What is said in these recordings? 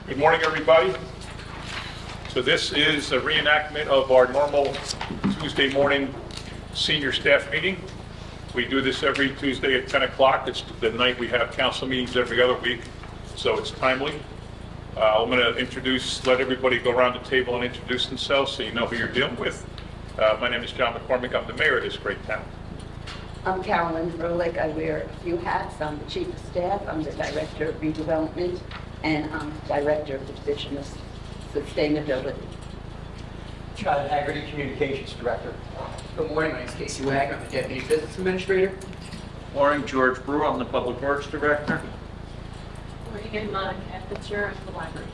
Good morning, everybody. So this is a reenactment of our normal Tuesday morning senior staff meeting. We do this every Tuesday at 10 o'clock. It's the night we have council meetings every other week, so it's timely. I'm going to let everybody go around the table and introduce themselves so you know who you're dealing with. My name is John McCormick. I'm the mayor of this great town. I'm Carolyn Ehrlich. I wear a few hats. I'm the chief of staff. I'm the director of redevelopment, and I'm director of the division of sustainability. John Haggerty, communications director. Good morning, my name is Casey Wagner, I'm the Deputy Business Administrator. Morning, George Brewer, I'm the Public Works Director. Morning, Monica Fitzgerald, the library.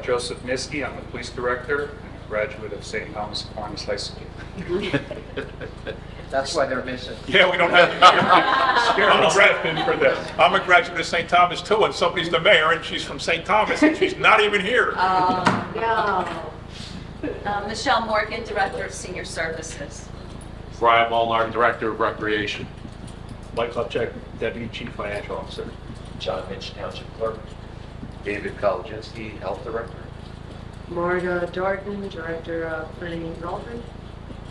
Joseph Niski, I'm the police director, and a graduate of St. Thomas Aquinas High School. That's why they're missing. Yeah, we don't have I'm a graduate of St. Thomas too, and somebody's the mayor, and she's from St. Thomas, and she's not even here. No. Michelle Morgan, Director of Senior Services. Brian Molnar, Director of Recreation. Mike Kupchak, Deputy Chief Financial Officer. John Mitch, Township Clerk. David Kolodziejski, Health Director. Marga Darden, Director of Planning and Development.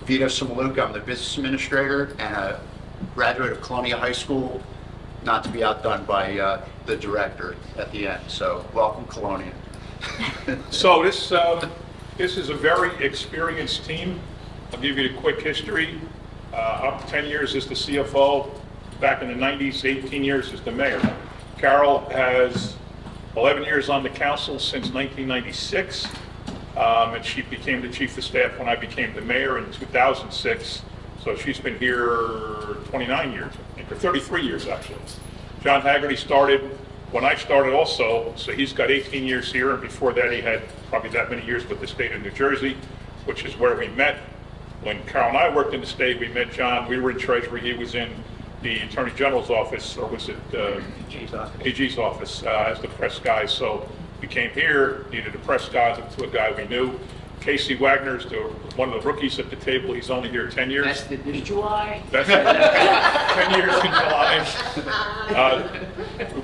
Vito Samaluka, I'm the business administrator and a graduate of Colonia High School, not to be outdone by the director at the end. So welcome, Colonia. So this is a very experienced team. I'll give you the quick history. I'm 10 years as the CFO. Back in the 90s, 18 years as the mayor. Carol has 11 years on the council since 1996. And she became the chief of staff when I became the mayor in 2006. So she's been here 29 years, I think, or 33 years actually. John Haggerty started when I started also, so he's got 18 years here, and before that he had probably that many years with the state of New Jersey, which is where we met. When Carol and I worked in the state, we met John. We were in Treasury. He was in the Attorney General's office, or was it AG's office as the press guy. So we came here, needed a press guy to a guy we knew. Casey Wagner's one of the rookies at the table. He's only here 10 years. That's this July. That's 10 years in July.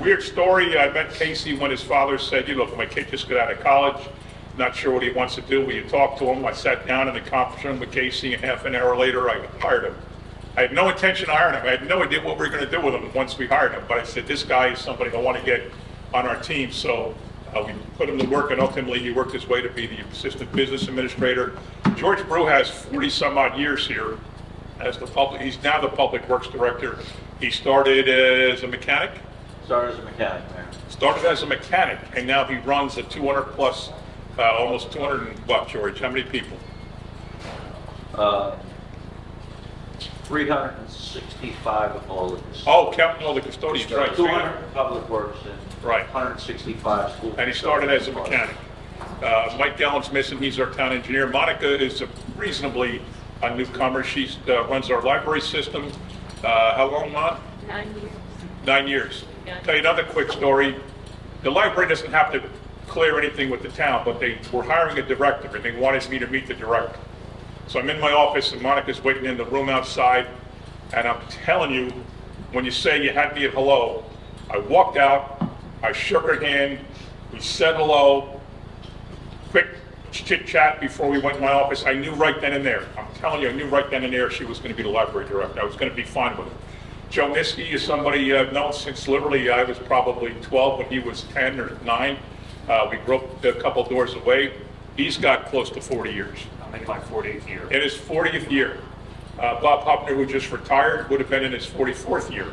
Weird story. I met Casey when his father said, "You look, my kid just got out of college. Not sure what he wants to do." Will you talk to him? I sat down in the conference room with Casey, and half an hour later, I hired him. I had no intention of hiring him. I had no idea what we were going to do with him once we hired him. But I said, this guy is somebody I want to get on our team. So we put him to work, and ultimately he worked his way to be the assistant business administrator. George Brew has 40 some odd years here as he's now the public works director. He started as a mechanic. Started as a mechanic, Mayor. Started as a mechanic, and now he runs a 200 plus, almost 200 and what, George? How many people? 365 of all of this. Oh, counting all the custodians, right. 200 public works and Right. 165 schools. And he started as a mechanic. Mike Gallen's missing, he's our town engineer. Monica is a reasonably a newcomer. She runs our library system. How long, Mon? 9 years. 9 years. Yeah. Tell you another quick story. The library doesn't have to clear anything with the town, but they were hiring a director and they wanted me to meet the director. So I'm in my office and Monica's waiting in the room outside, and I'm telling you, when you say you had me at hello, I walked out, I shook her hand, we said hello, quick chit chat before we went in my office. I knew right then and there, I'm telling you, I knew right then and there she was going to be the library director. I was going to be fine with her. Joe Niski is somebody I've known since literally I was probably 12 when he was 10 or 9. We grew up a couple doors away. He's got close to 40 years. I'm in my 40th year. In his 40th year. Bob Hupner, who just retired, would have been in his 44th year.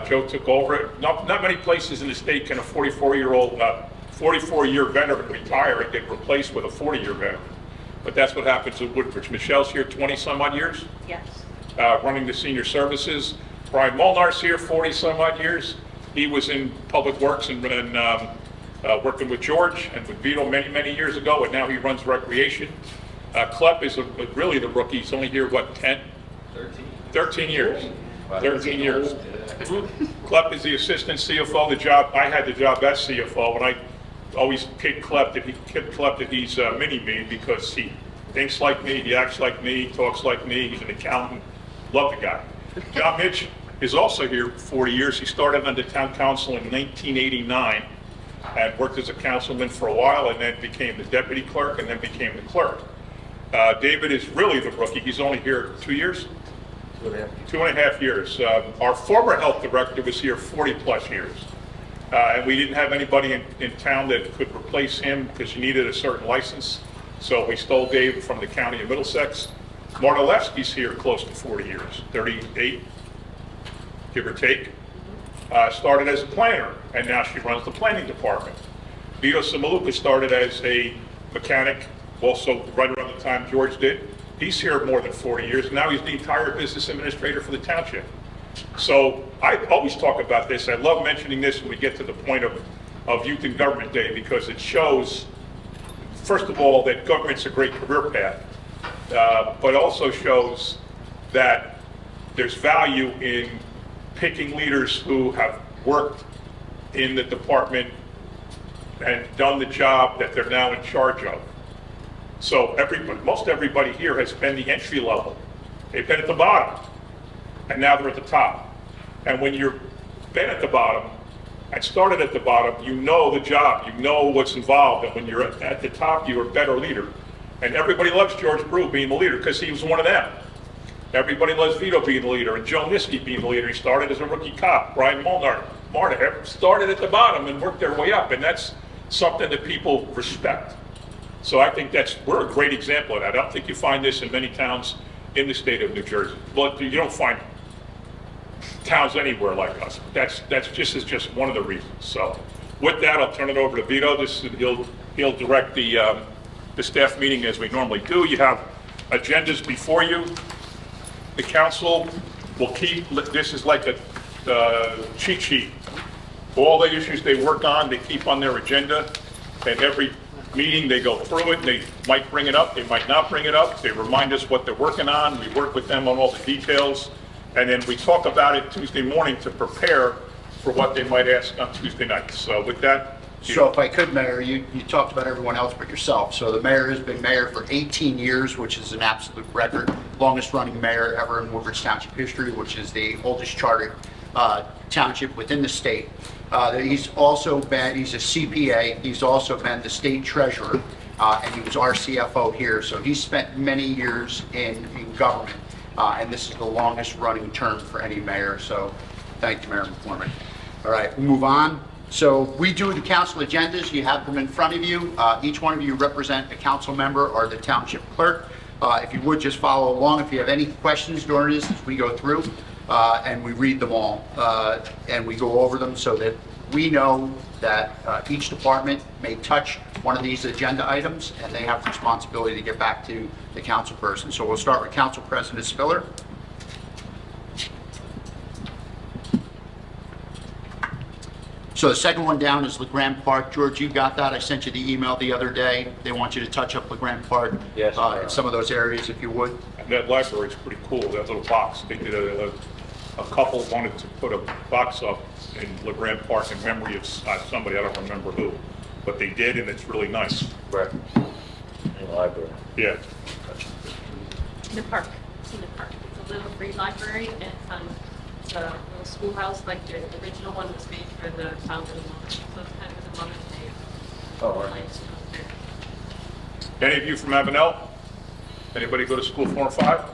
Joe took over. Not many places in the state can a 44-year veteran retire and get replaced with a 40-year veteran. But that's what happens at Woodbridge. Michelle's here 20 some odd years, Yes. running the senior services. Brian Molnar's here 40 some odd years. He was in public works and working with George and with Vito many years ago, and now he runs recreation. Klepp is really the rookie. He's only here, what, 10? 13 years. 13 years. Klepp is the assistant CFO. I had the job as CFO, and I always kid Klepp that he's mini-me because he thinks like me, he acts like me, he talks like me, he's an accountant. Love the guy. John Mitch is also here 40 years. He started on the town council in 1989. and worked as a councilman for a while, and then became the deputy clerk, and then became the clerk. David is really the rookie. He's only here 2 years? 2.5 years. Our former health director was here 40-plus years. And we didn't have anybody in town that could replace him because you needed a certain license. So we stole Dave from the county of Middlesex. Martalewski's here close to 40 years, 38, give or take. Started as a planner, and now she runs the planning department. Vito Samaluka started as a mechanic, also right around the time George did. He's here more than 40 years. Now he's the entire business administrator for the township. So I always talk about this. I love mentioning this when we get to the point of Youth in Government Day, because it shows, first of all, that government's a great career path, but also shows that there's value in picking leaders who have worked in the department and done the job that they're now in charge of. So most everybody here has been the entry level. They've been at the bottom, and now they're at the top. And when you've been at the bottom and started at the bottom, you know the job, you know what's involved, and when you're at the top, you're a better leader. And everybody loves George Brew being the leader because he was one of them. Everybody loves Vito being the leader and Joe Niskey being the leader. He started as a rookie cop. Brian Marta started at the bottom and worked their way up, and that's something that people respect. So I think we're a great example of that. I don't think you find this in many towns in the state of New Jersey. But you don't find towns anywhere like us. That's just one of the reasons. So with that, I'll turn it over to Vito. He'll direct the staff meeting as we normally do. You have agendas before you. The council will keep, this is like a cheat sheet. All the issues they work on, they keep on their agenda. And every meeting, they go through it. They might bring it up, they might not bring it up. They remind us what they're working on. We work with them on all the details. And then we talk about it Tuesday morning to prepare for what they might ask on Tuesday night. So with that. So if I could, Mayor, you talked about everyone else but yourself. So the mayor has been mayor for 18 years, which is an absolute record. Longest running mayor ever in Woodbridge Township history, which is the oldest chartered township within the state. He's a CPA. He's also been the state treasurer, and he was our CFO here. So he's spent many years in government, and this is the longest running term for any mayor. So thank you, Mayor McCormick. All right, we'll move on. So we do the council agendas. You have them in front of you. Each one of you represent a council member or the township clerk. If you would just follow along if you have any questions during this as we go through, and we read them all, and we go over them so that we know that each department may touch one of these agenda items, and they have responsibility to get back to the council person. So we'll start with Council President Spiller. So the second one down is LeGrand Park. George, you got that? I sent you the email the other day. They want you to touch up LeGrand Park. Yes, in some of those areas, if you would. And that library's pretty cool, that little box. They did a couple wanted to put a box up in LeGrand Park in memory of somebody, I don't remember who, but they did, and it's really nice. Right. In the library. Yeah. In the park. It's in the park. It's a little free library, and it's a little schoolhouse, like the original one was made for the founding mother. So it's kind of the Mother's Day. Oh, right. Place Any of you from Avenel? Anybody go to school 4 and 5?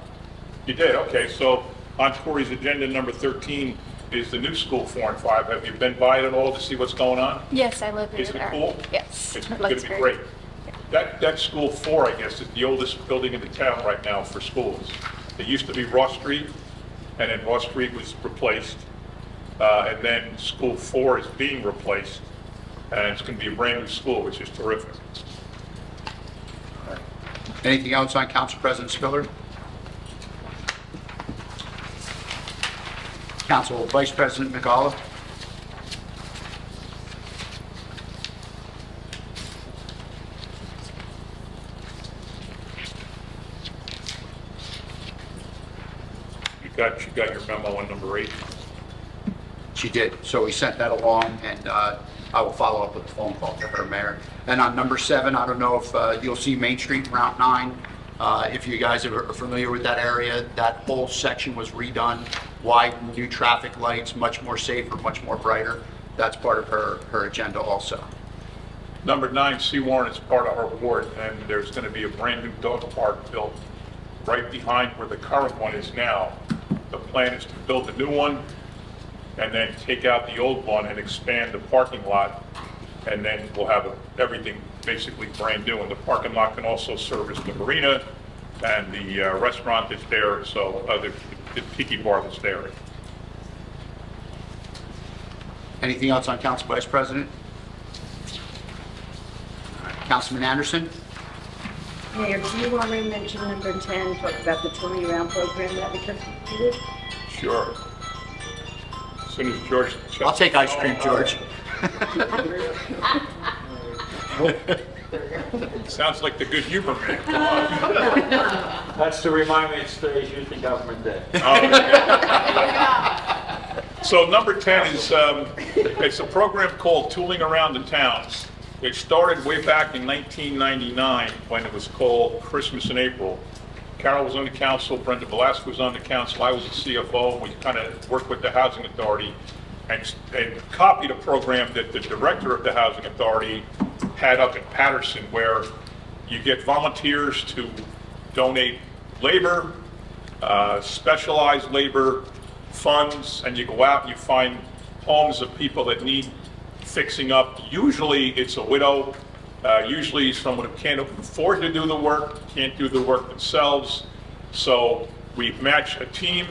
You did, okay. So on Corey's agenda, number 13 is the new school 4 and 5. Have you been by it at all to see what's going on? Yes, I live Is there. it cool? Yes. It's it going looks to be very- great. That school 4, I guess, is the oldest building in the town right now for schools. It used to be Ross Street, and then Ross Street was replaced. And then school 4 is being replaced, and it's going to be a brand new school, which is terrific. Anything else on Council President Spiller? Council Vice President McAuliffe. You got your memo on number 8. She did. So we sent that along, and I will follow up with a phone call to her, Mayor. And on number 7, I don't know if you'll see Main Street, Route 9. If you guys are familiar with that area, that whole section was redone, widened, new traffic lights, much more safer, much more brighter. that's part of her agenda also. Number 9, C. Warren is part of our board, and there's going to be a brand-new dog park built right behind where the current one is now. The plan is to build a new one and then take out the old one and expand the parking lot, and then we'll have everything basically brand new. And the parking lot can also service the marina and the restaurant that's there, so the tiki bar that's there. Anything else on Council Vice President? All right, Councilman Anderson? Mayor, do you want to mention number 10, talk about the touring around program that we just did? Sure. As soon as George... I'll take ice cream, George. Sounds like the good humor man. Come on. That's to remind me it's today's Youth in Government Day. So number 10 is, it's a program called Tooling Around the Town. It started way back in 1999 when it was called Christmas in April. Carol was on the council, Brenda Velasquez was on the council, I was the CFO. We kind of worked with the Housing Authority and copied a program that the director of the Housing Authority had up in Patterson, where you get volunteers to donate labor, specialized labor, funds, and you go out and you find homes of people that need fixing up. Usually it's a widow, usually someone who can't afford to do the work, can't do the work themselves. So we match a team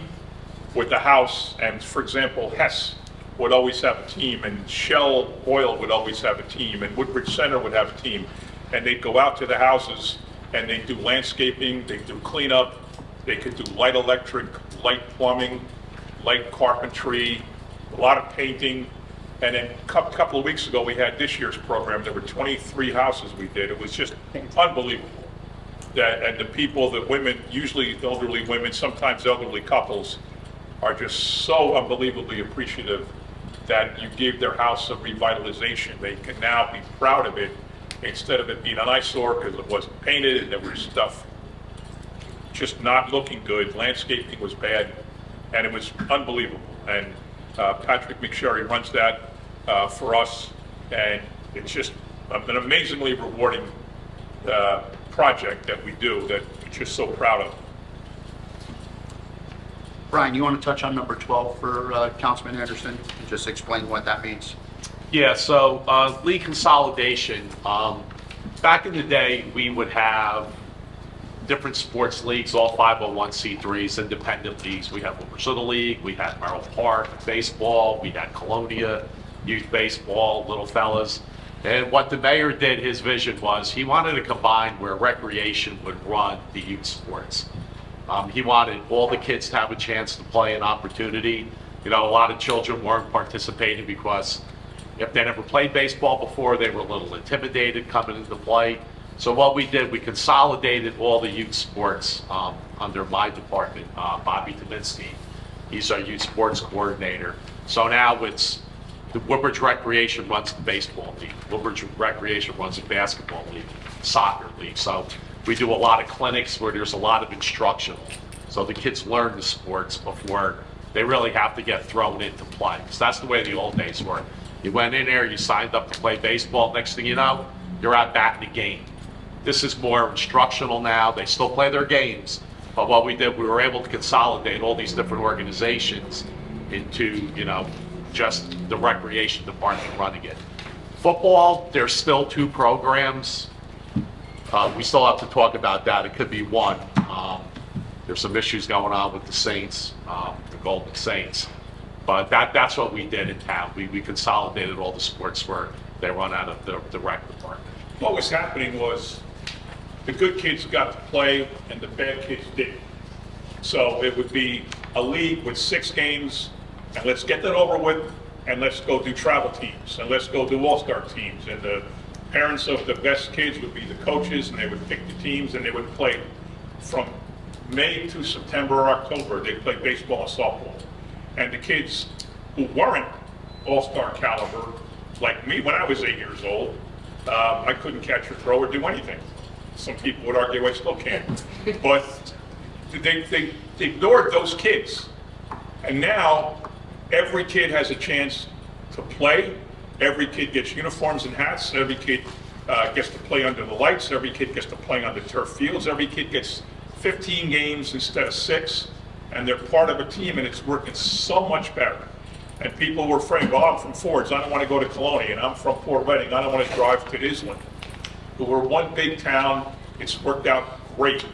with the house, and for example, Hess would always have a team, and Shell Oil would always have a team, and Woodbridge Center would have a team. And they'd go out to the houses and they'd do landscaping, they'd do cleanup, they could do light electric, light plumbing, light carpentry, a lot of painting. And then a couple of weeks ago, we had this year's program. There were 23 houses we did. It was just unbelievable. And the people, the women, usually elderly women, sometimes elderly couples, are just so unbelievably appreciative that you gave their house a revitalization. They can now be proud of it instead of it being an eyesore because it wasn't painted and there was stuff just not looking good. Landscaping was bad, and it was unbelievable. And Patrick McSherry runs that for us, and it's just an amazingly rewarding project that we do that we're just so proud of. Brian, you want to touch on number 12 for Councilman Anderson and just explain what that means? Yeah, so league consolidation. Back in the day, we would have different sports leagues, all 501c3s, independent leagues. We had Woodbridge Little League, we had Merrill Park baseball, we had Colonia youth baseball, little fellas. And what the mayor did, his vision was he wanted to combine where recreation would run the youth sports. He wanted all the kids to have a chance to play, an opportunity. You know, a lot of children weren't participating because if they never played baseball before, they were a little intimidated coming into play. So what we did, we consolidated all the youth sports under my department, Bobby Tominski. He's our youth sports coordinator. So now it's the Woodbridge Recreation runs the baseball league. Woodbridge Recreation runs the basketball league, soccer league. So we do a lot of clinics where there's a lot of instructional. So the kids learn the sports before they really have to get thrown into play. So that's the way the old days were. You went in there, you signed up to play baseball. Next thing you know, you're out batting the game. This is more instructional now. They still play their games. But what we did, we were able to consolidate all these different organizations into, you know, just the recreation department running it. Football, there's still 2 programs. We still have to talk about that. It could be 1. There's some issues going on with the Saints, the Golden Saints. But that's what we did in town. We consolidated all the sports where they run out of the rec department. What was happening was the good kids got to play and the bad kids didn't. So it would be a league with 6 games, and let's get that over with, and let's go do travel teams, and let's go do all-star teams. And the parents of the best kids would be the coaches, and they would pick the teams, and they would play from May to September or October. They'd play baseball and softball. And the kids who weren't all-star caliber, like me when I was 8 years old, I couldn't catch or throw or do anything. Some people would argue I still can't. But they ignored those kids. And now every kid has a chance to play. Every kid gets uniforms and hats. Every kid gets to play under the lights. Every kid gets to play on the turf fields. Every kid gets 15 games instead of 6, and they're part of a team, and it's working so much better. And people were afraid, well, I'm from Fords, I don't want to go to Colonia, and I'm from Port Reading, I don't want to drive to Island. But we're one big town, it's worked out great,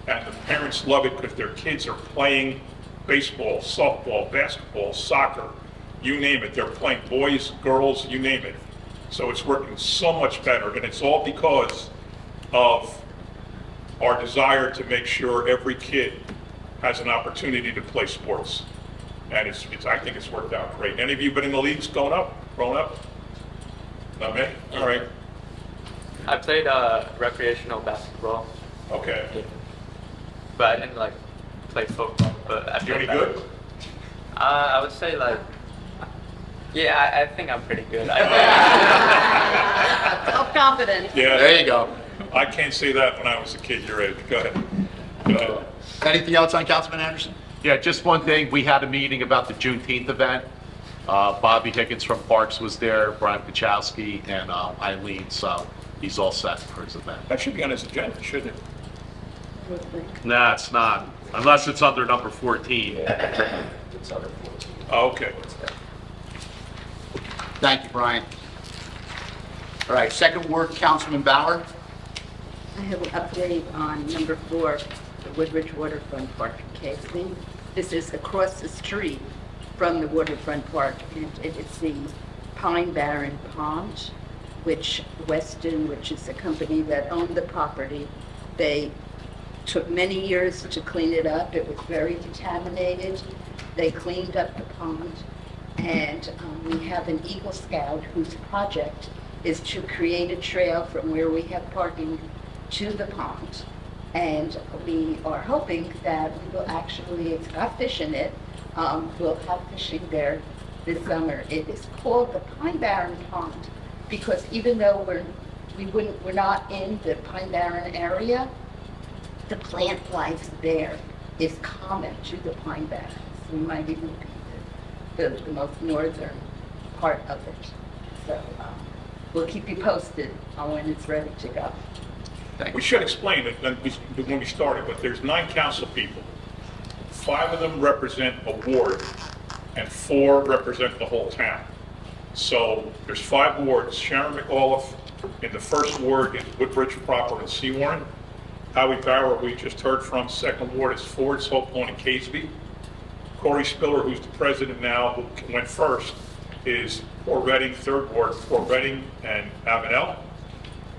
and the parents love it because their kids are playing baseball, softball, basketball, soccer, you name it. They're playing boys, girls, you name it. So it's working so much better, and it's all because of our desire to make sure every kid has an opportunity to play sports. And I think it's worked out great. Any of you been in the leagues growing up? Not me? All right. I played recreational basketball, Okay. but I didn't like play football. But I You any played good? basketball. I would say like, yeah, I think I'm pretty good. Self-confidence. Yeah. There you go. I can't say that when I was a kid your age. Go ahead. Go ahead. Anything else on Councilman Anderson? Yeah, just one thing, we had a meeting about the Juneteenth event. Bobby Higgins from Parks was there, Brian Kachowski, and Eileen, so he's all set for his event. That should be on his agenda, shouldn't it? Nah, it's not, unless it's under number 14. It's under 14. Oh, okay. Thank you, Brian. All right, second ward, Councilman Bauer. I have an update on number 4, the Woodbridge Waterfront Park in Casey. This is across the street from the waterfront park, and it's the Pine Barren Pond, which Weston, which is a company that owned the property, they took many years to clean it up. It was very contaminated. They cleaned up the pond, and we have an Eagle Scout whose project is to create a trail from where we have parking to the pond. And we are hoping that we will actually, it's got fish in it, we'll have fishing there this summer. It is called the Pine Barren Pond because even though we're not in the Pine Barren area, the plant life there is common to the Pine Barrens. We might even be the most northern part of it. So we'll keep you posted on when it's ready to go. We should explain it when we started, but there's 9 council people. 5 of them represent a ward, and 4 represent the whole town. So there's 5 wards. Sharon McAuliffe in the first ward is Woodbridge proper and Seawarren. Howie Barrow, we just heard from, second ward is Fords, Hope Lawn, and Caseby. Corey Spiller, who's the president now, who went first, is Port Reading, third ward, Port Reading and Avenel.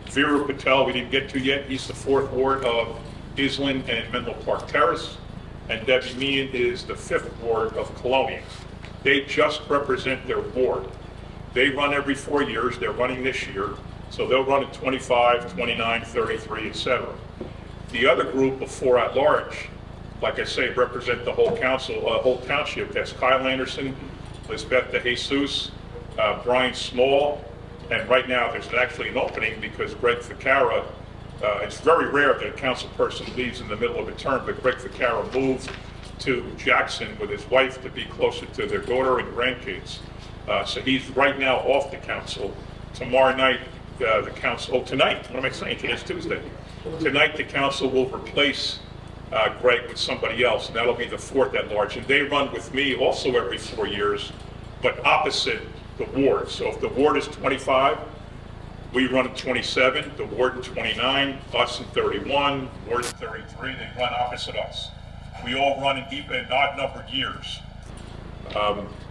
Viru Patel, we didn't get to yet. He's the 4th ward of Island and Menlo Park Terrace. And Debbie Meehan is the 5th ward of Colonia. They just represent their ward. They run every 4 years. They're running this year. So they'll run at 25, 29, 33, etc. The other group of 4 at large, like I say, represent the whole council, whole township. That's Kyle Anderson, Lisbeth De Jesus, Brian Small, and right now there's actually an opening because Greg Ficara, it's very rare that a council person leaves in the middle of a term, but Greg Ficara moved to Jackson with his wife to be closer to their daughter and grandkids. So he's right now off the council. Tomorrow night, the council, tonight, what am I saying? Today's Tuesday. Tonight, the council will replace Greg with somebody else, and that'll be the 4th at large. And they run with me also every 4 years, but opposite the ward. So if the ward is 25, we run at 27, the ward at 29, us at 31, ward at 33, they run opposite us. We all run in even odd numbered years,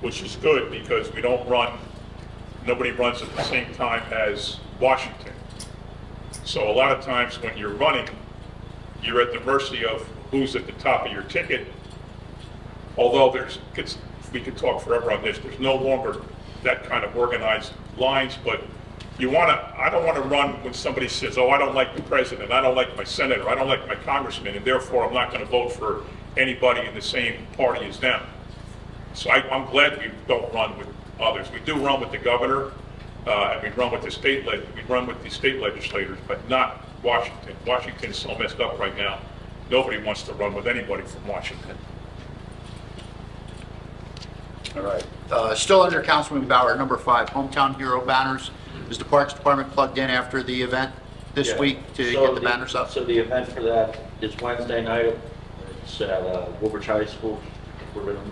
which is good because we don't run, nobody runs at the same time as Washington. So a lot of times when you're running, you're at the mercy of who's at the top of your ticket. Although we could talk forever on this, there's no longer that kind of organized lines, but I don't want to run when somebody says, oh, I don't like the president, I don't like my senator, I don't like my congressman, and therefore I'm not going to vote for anybody in the same party as them. So I'm glad we don't run with others. We do run with the governor, and we run with the state legislators, but not Washington. Washington's so messed up right now. Nobody wants to run with anybody from Washington. All right. Still under Councilman Bauer, number 5, Hometown Hero banners. Is the Parks Department plugged in after the event this Yeah. week to So get the banners up? So the event for that is Wednesday night. It's at Woodbridge High School.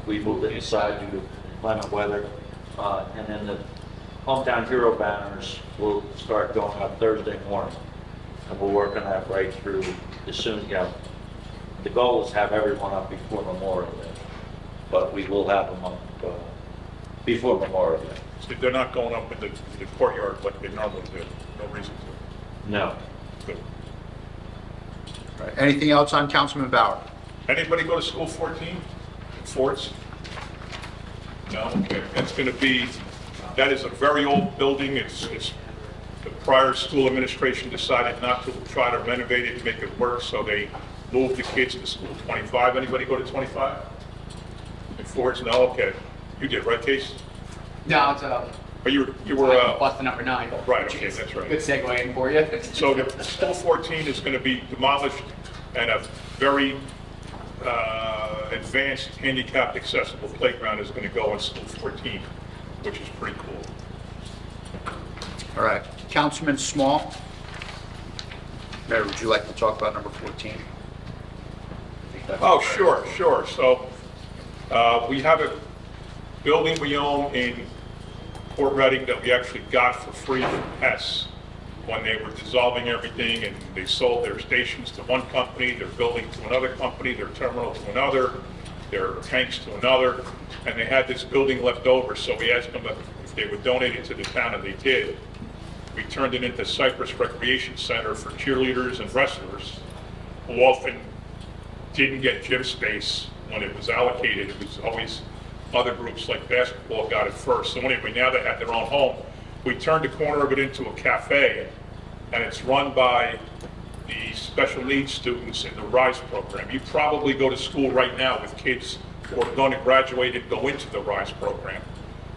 We moved it inside due to inclement weather. And then the Hometown Hero banners will start going up Thursday morning. And we'll work on that right through as soon, the goal is to have everyone up before Memorial Day. But we will have them up before Memorial Day. So they're not going up in the courtyard like they normally do. No reason to. No. Good. Right. Anything else on Councilman Bauer? Anybody go to school 14? Forts? No? Okay. That's going to be, that is a very old building. It's the prior school administration decided not to try to renovate it and make it work, so they moved the kids to school 25. Anybody go to 25? In Forts? No? Okay. You did, right, Case? No, it's But you were, plus the number 9. right, okay, that's right. Good segue in for you. So the school 14 is going to be demolished, and a very advanced handicapped accessible playground is going to go in school 14, which is pretty cool. All right. Councilman Small? Mayor, would you like to talk about number 14? Oh, sure. So we have a building we own in Port Reading that we actually got for free from Hess when they were dissolving everything, and they sold their stations to one company, their building to another company, their terminal to another, their tanks to another, and they had this building left over, so we asked them if they would donate it to the town, and they did. We turned it into Cypress Recreation Center for cheerleaders and wrestlers who often didn't get gym space when it was allocated. It was always other groups like basketball got it first. So anyway, now they have their own home. We turned the corner of it into a cafe, and it's run by the special needs students in the RISE program. You probably go to school right now with kids who are going to graduate and go into the RISE program.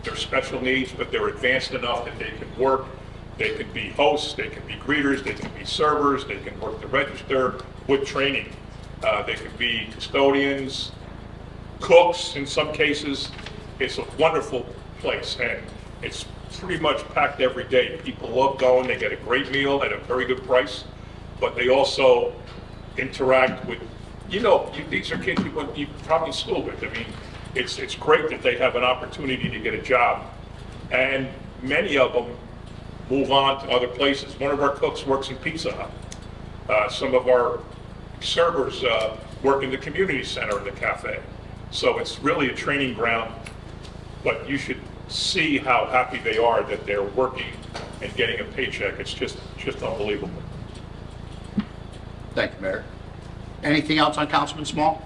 They're special needs, but they're advanced enough that they can work. They can be hosts, they can be greeters, they can be servers, they can work the register with training. They can be custodians, cooks in some cases. It's a wonderful place, and it's pretty much packed every day. People love going, they get a great meal at a very good price, but they also interact with, these are kids you probably in school with. I mean, it's great that they have an opportunity to get a job, and many of them move on to other places. One of our cooks works in Pizza Hut. Some of our servers work in the community center in the cafe. So it's really a training ground, but you should see how happy they are that they're working and getting a paycheck. It's just unbelievable. Thank you, Mayor. Anything else on Councilman Small?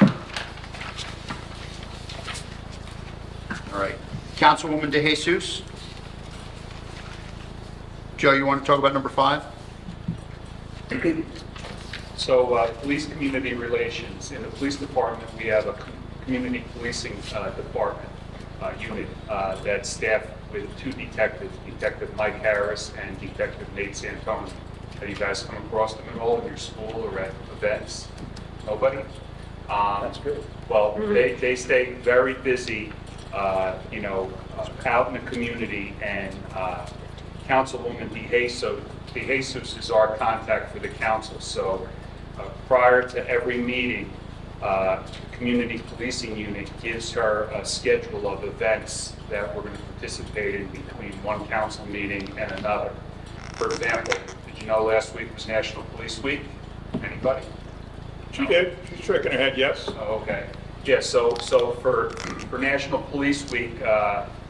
All right. Councilwoman De Jesus? Joe, you want to talk about number 5? So police community relations. In the police department, we have a community policing department unit that's staffed with 2 detectives, Detective Mike Harris and Detective Nate Santoni. Have you guys come across them at all in your school or at events? Nobody? That's good. Well, they stay very busy, out in the community, and Councilwoman De Jesus is our contact for the council. So prior to every meeting, the community policing unit gives her a schedule of events that we're going to participate in between one council meeting and another. For example, did you know last week was National Police Week? Anybody? She did. She's shaking her head, yes. Oh, okay. Yeah, so for National Police Week,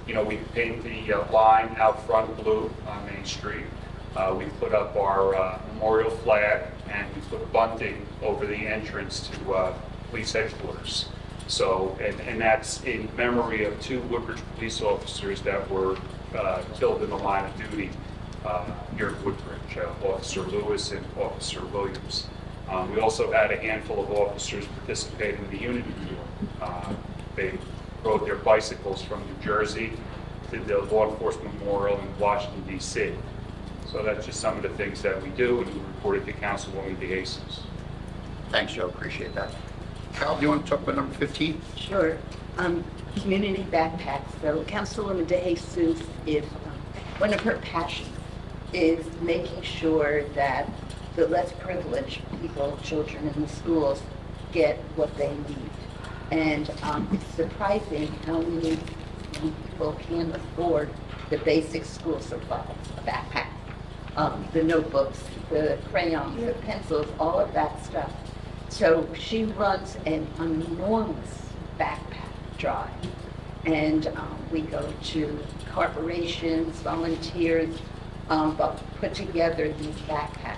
we paint the line out front blue on Main Street. We put up our memorial flag, and we put bunting over the entrance to police headquarters. So, and that's in memory of 2 Woodbridge police officers that were killed in the line of duty here at Woodbridge, Officer Lewis and Officer Williams. We also had a handful of officers participate in the Unity Tour. They rode their bicycles from New Jersey to the Law Enforcement Memorial in Washington, D.C. So that's just some of the things that we do, and we reported to Councilwoman De Jesus. Thanks, Joe. Appreciate that. Carol, do you want to talk about number 15? Sure. community backpacks. So Councilwoman De Jesus, if one of her passions is making sure that the less privileged people, children in the schools, get what they need. And it's surprising how many people can afford the basic school supplies, a backpack, the notebooks, the crayons, the pencils, all of that stuff. So she runs an enormous backpack drive. And we go to corporations, volunteers, put together these backpacks.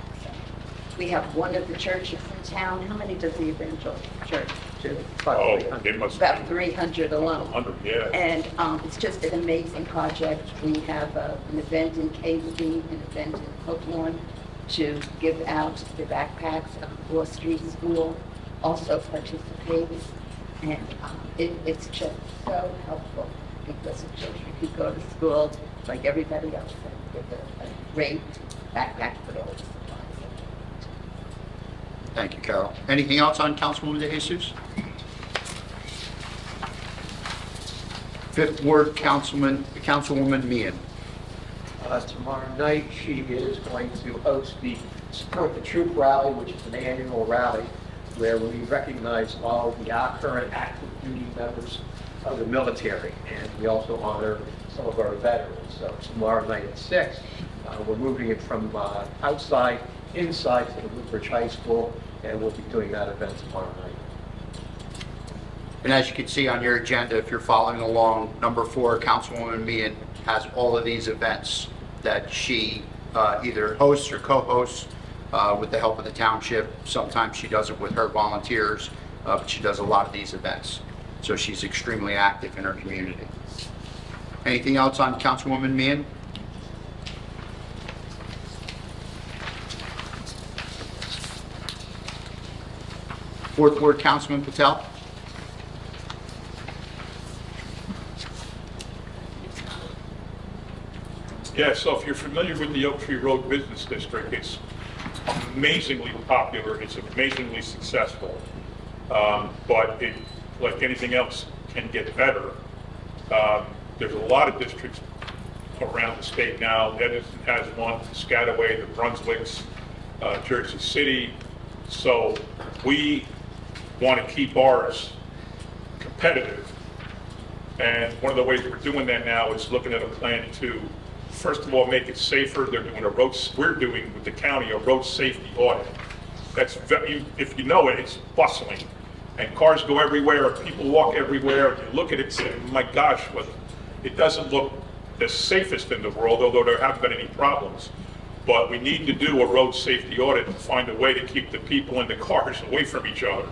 We have one of the churches in town. How many does the Evangel Church do? Oh, it must be About 300 alone. 100, yeah. And it's just an amazing project. We have an event in Casey, an event in Hopelawn to give out the backpacks. Wall Street School also participates. And it's just so helpful because the children who go to school, like everybody else, get a great backpack with all the supplies. Thank you, Carol. Anything else on Councilwoman De Jesus? Fifth Ward Councilwoman Meehan. Tomorrow night, she is going to host the Support the Troop Rally, which is an annual rally where we recognize all the current active duty members of the military, and we also honor some of our veterans. So tomorrow night at 6, we're moving it from outside inside to the Woodbridge High School, and we'll be doing that event tomorrow night. And as you can see on your agenda, if you're following along, number 4, Councilwoman Meehan has all of these events that she either hosts or co-hosts with the help of the township. Sometimes she does it with her volunteers, but she does a lot of these events. So she's extremely active in her community. Anything else on Councilwoman Meehan? Fourth Ward Councilman Patel. Yeah, so if you're familiar with the Oak Tree Road Business District, it's amazingly popular, it's amazingly successful, but it, like anything else, can get better. There's a lot of districts around the state now. Edison has one, Piscataway, the Brunswicks, Jersey City. So we want to keep ours competitive. And one of the ways we're doing that now is looking at a plan to, first of all, make it safer. They're doing we're doing with the county a road safety audit. That's if you know it, it's bustling. And cars go everywhere, and people walk everywhere. You look at it and say, my gosh, it doesn't look the safest in the world, although there haven't been any problems. But we need to do a road safety audit and find a way to keep the people in the cars away from each other,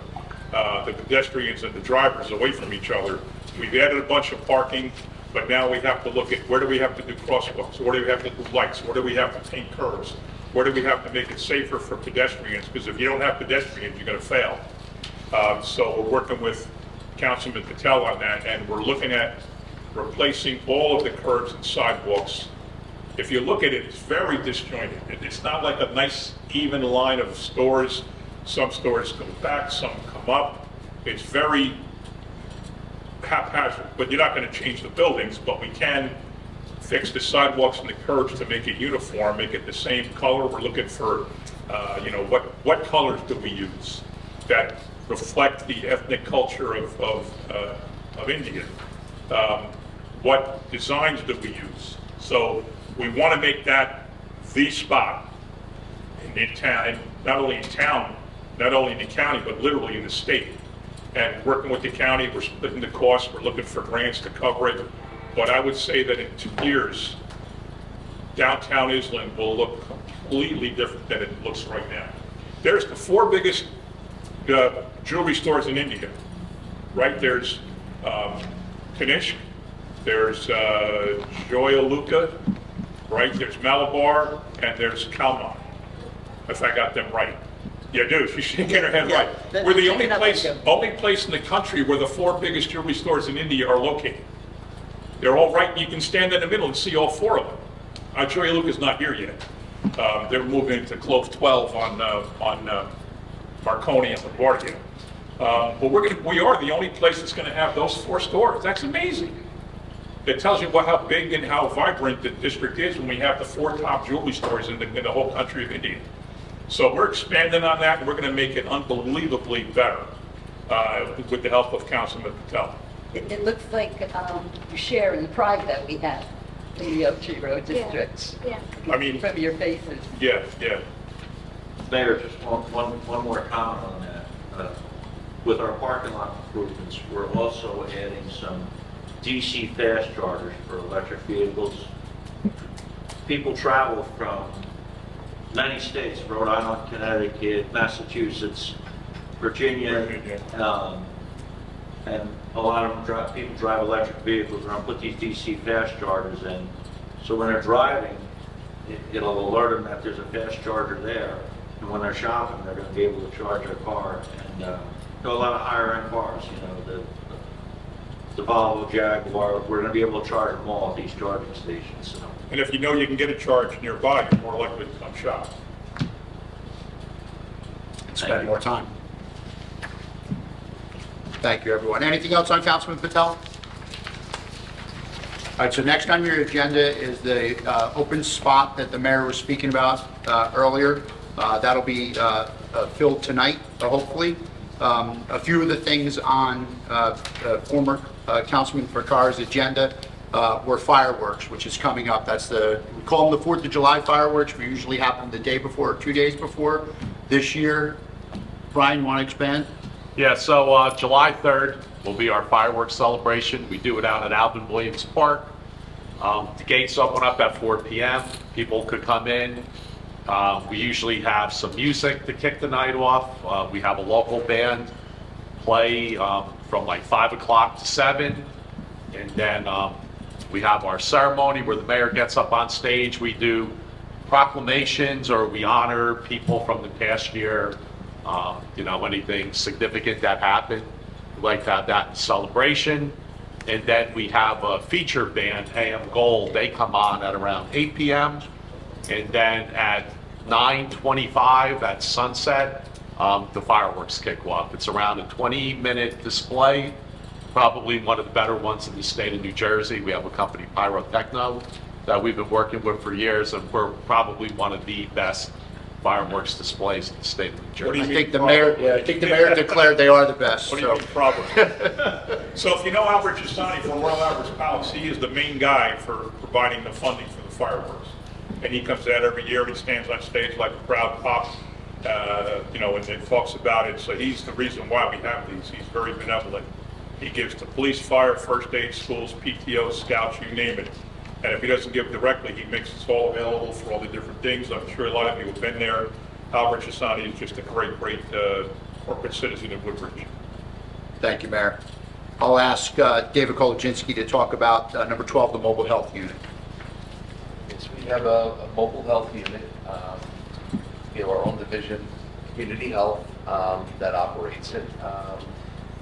the pedestrians and the drivers away from each other. We've added a bunch of parking, but now we have to look at where do we have to do crosswalks, where do we have to do lights, where do we have to paint curves, where do we have to make it safer for pedestrians, because if you don't have pedestrians, you're going to fail. So we're working with Councilman Patel on that, and we're looking at replacing all of the curbs and sidewalks. If you look at it, it's very disjointed. It's not like a nice even line of stores. Some stores go back, some come up. It's very haphazard, but you're not going to change the buildings, but we can fix the sidewalks and the curbs to make it uniform, make it the same color. We're looking for, what colors do we use that reflect the ethnic culture of India? What designs do we use? So we want to make that the spot in town, and not only in town, not only in the county, but literally in the state. And working with the county, we're splitting the costs, we're looking for grants to cover it. But I would say that in 2 years, downtown Island will look completely different than it looks right now. There's the 4 biggest jewelry stores in India, right? There's Tanishq, there's Joya, right? There's Malabar, and there's Kalman, if I got them right. Yeah, dude, she's shaking her head right. We're the only place in the country where the 4 biggest jewelry stores in India are located. They're all right, you can stand in the middle and see all 4 of them. Joya Lucas not here yet. They're moving to Clove 12 on Marconi and LaGuardia. But we are the only place that's going to have those 4 stores. That's amazing. It tells you how big and how vibrant the district is when we have the 4 top jewelry stores in the whole country of India. So we're expanding on that, and we're going to make it unbelievably better with the help of Councilman Patel. It looks like you share in the pride that we have in the Oak Tree Road districts. Yeah. I mean, From your faces. yeah. Mayor, just one more comment on that. With our parking lot improvements, we're also adding some DC fast chargers for electric vehicles. People travel from many states, Rhode Island, Connecticut, Massachusetts, Virginia, and a lot of them people drive electric vehicles. We're going to put these DC fast chargers in, so when they're driving, it'll alert them that there's a fast charger there, and when they're shopping, they're going to be able to charge their car. And a lot of higher end cars, the Volvo, Jaguar, we're going to be able to charge them all at these charging stations. So. And if you know you can get a charge nearby, you're more likely to come shop. Spend more time. Thank you, everyone. Anything else on Councilman Patel? All right, so next on your agenda is the open spot that the mayor was speaking about earlier. That'll be filled tonight, hopefully. A few of the things on former Councilman Farcar's agenda were fireworks, which is coming up. We call them the 4th of July fireworks. We usually have them the day before or 2 days before. This year, Brian, want to expand? Yeah, so July 3rd will be our fireworks celebration. We do it out at Alvin Williams Park. The gates open up at 4 p.m. People could come in. We usually have some music to kick the night off. We have a local band play from like 5 o'clock to 7. And then we have our ceremony where the mayor gets up on stage. We do proclamations, or we honor people from the past year. Anything significant that happened. We like to have that in celebration. And then we have a feature band, AM Gold. They come on at around 8 p.m. And then at 9:25 at sunset, the fireworks kick off. It's around a 20-minute display, probably one of the better ones in the state of New Jersey. We have a company, Pyrotechno, that we've been working with for years, and we're probably one of the best fireworks displays in the state of New Jersey. I think the mayor declared they are the best. What do you mean, problem? So if you know Albert Gisani from Royal Albert's Palace, he is the main guy for providing the funding for the fireworks. And he comes out every year, he stands on stage like a proud pop, and talks about it. So he's the reason why we have these. He's very benevolent. He gives to police, fire, first aid, schools, PTO, scouts, you name it. And if he doesn't give directly, he makes it all available for all the different things. I'm sure a lot of you have been there. Albert Gisani is just a great corporate citizen of Woodbridge. Thank you, Mayor. I'll ask David Kolodziejski to talk about number 12, the mobile health unit. Yes, we have a mobile health unit. We have our own division, Community Health, that operates it.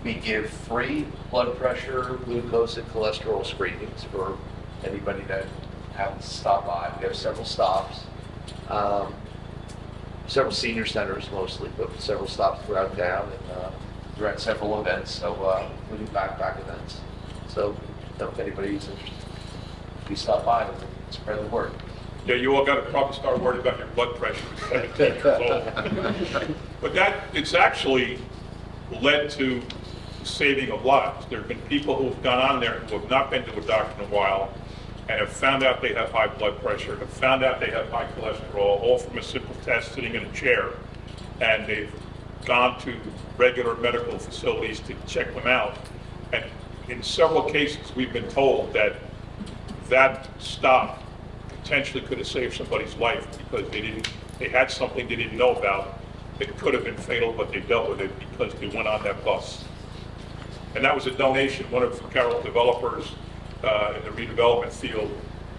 We give free blood pressure, glucose, and cholesterol screenings for anybody that happens to stop by. We have several stops, several senior centers mostly, but several stops throughout town, and we're at several events, so including backpack events. So if anybody's interested, we stop by and spread the word. Yeah, you all got to probably start worrying about your blood pressure at 17 years old. But it's actually led to saving of lives. There have been people who have gone on there who have not been to a doctor in a while and have found out they have high blood pressure, have found out they have high cholesterol, all from a simple test sitting in a chair. And they've gone to regular medical facilities to check them out. And in several cases, we've been told that stop potentially could have saved somebody's life because they had something they didn't know about. It could have been fatal, but they dealt with it because they went on that bus. And that was a donation. One of Carroll's developers in the redevelopment field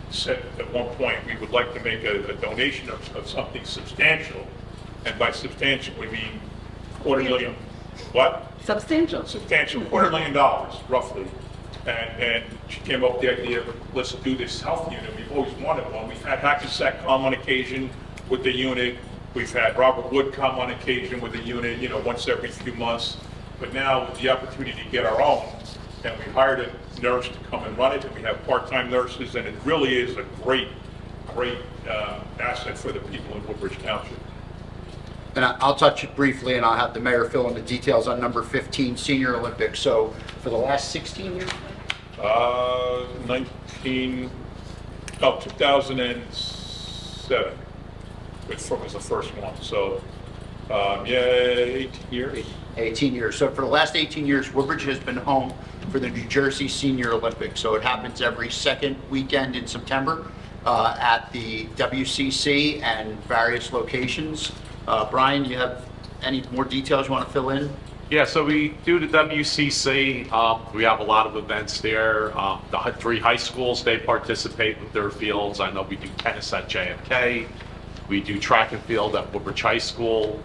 said at one point, we would like to make a donation of something substantial. And by substantial, we mean $250,000. What? Substantial. Substantial, $250,000 roughly. And she came up with the idea of, let's do this health unit. We've always wanted one. We've had Hackensack come on occasion with the unit. We've had Robert Wood come on occasion with the unit, once every few months. but now with the opportunity to get our own, and we hired a nurse to come and run it, and we have part-time nurses, and it really is a great asset for the people in Woodbridge Township. And I'll touch it briefly, and I'll have the mayor fill in the details on number 15, Senior Olympics. So for the last 16 years? 2007, which was the first one. So, yeah, 18 years. 18 years. So for the last 18 years, Woodbridge has been home for the New Jersey Senior Olympics. So it happens every second weekend in September at the WCC and various locations. Brian, you have any more details you want to fill in? Yeah, so we do the WCC. We have a lot of events there. The 3 high schools, they participate with their fields. I know we do tennis at JFK. We do track and field at Woodbridge High School.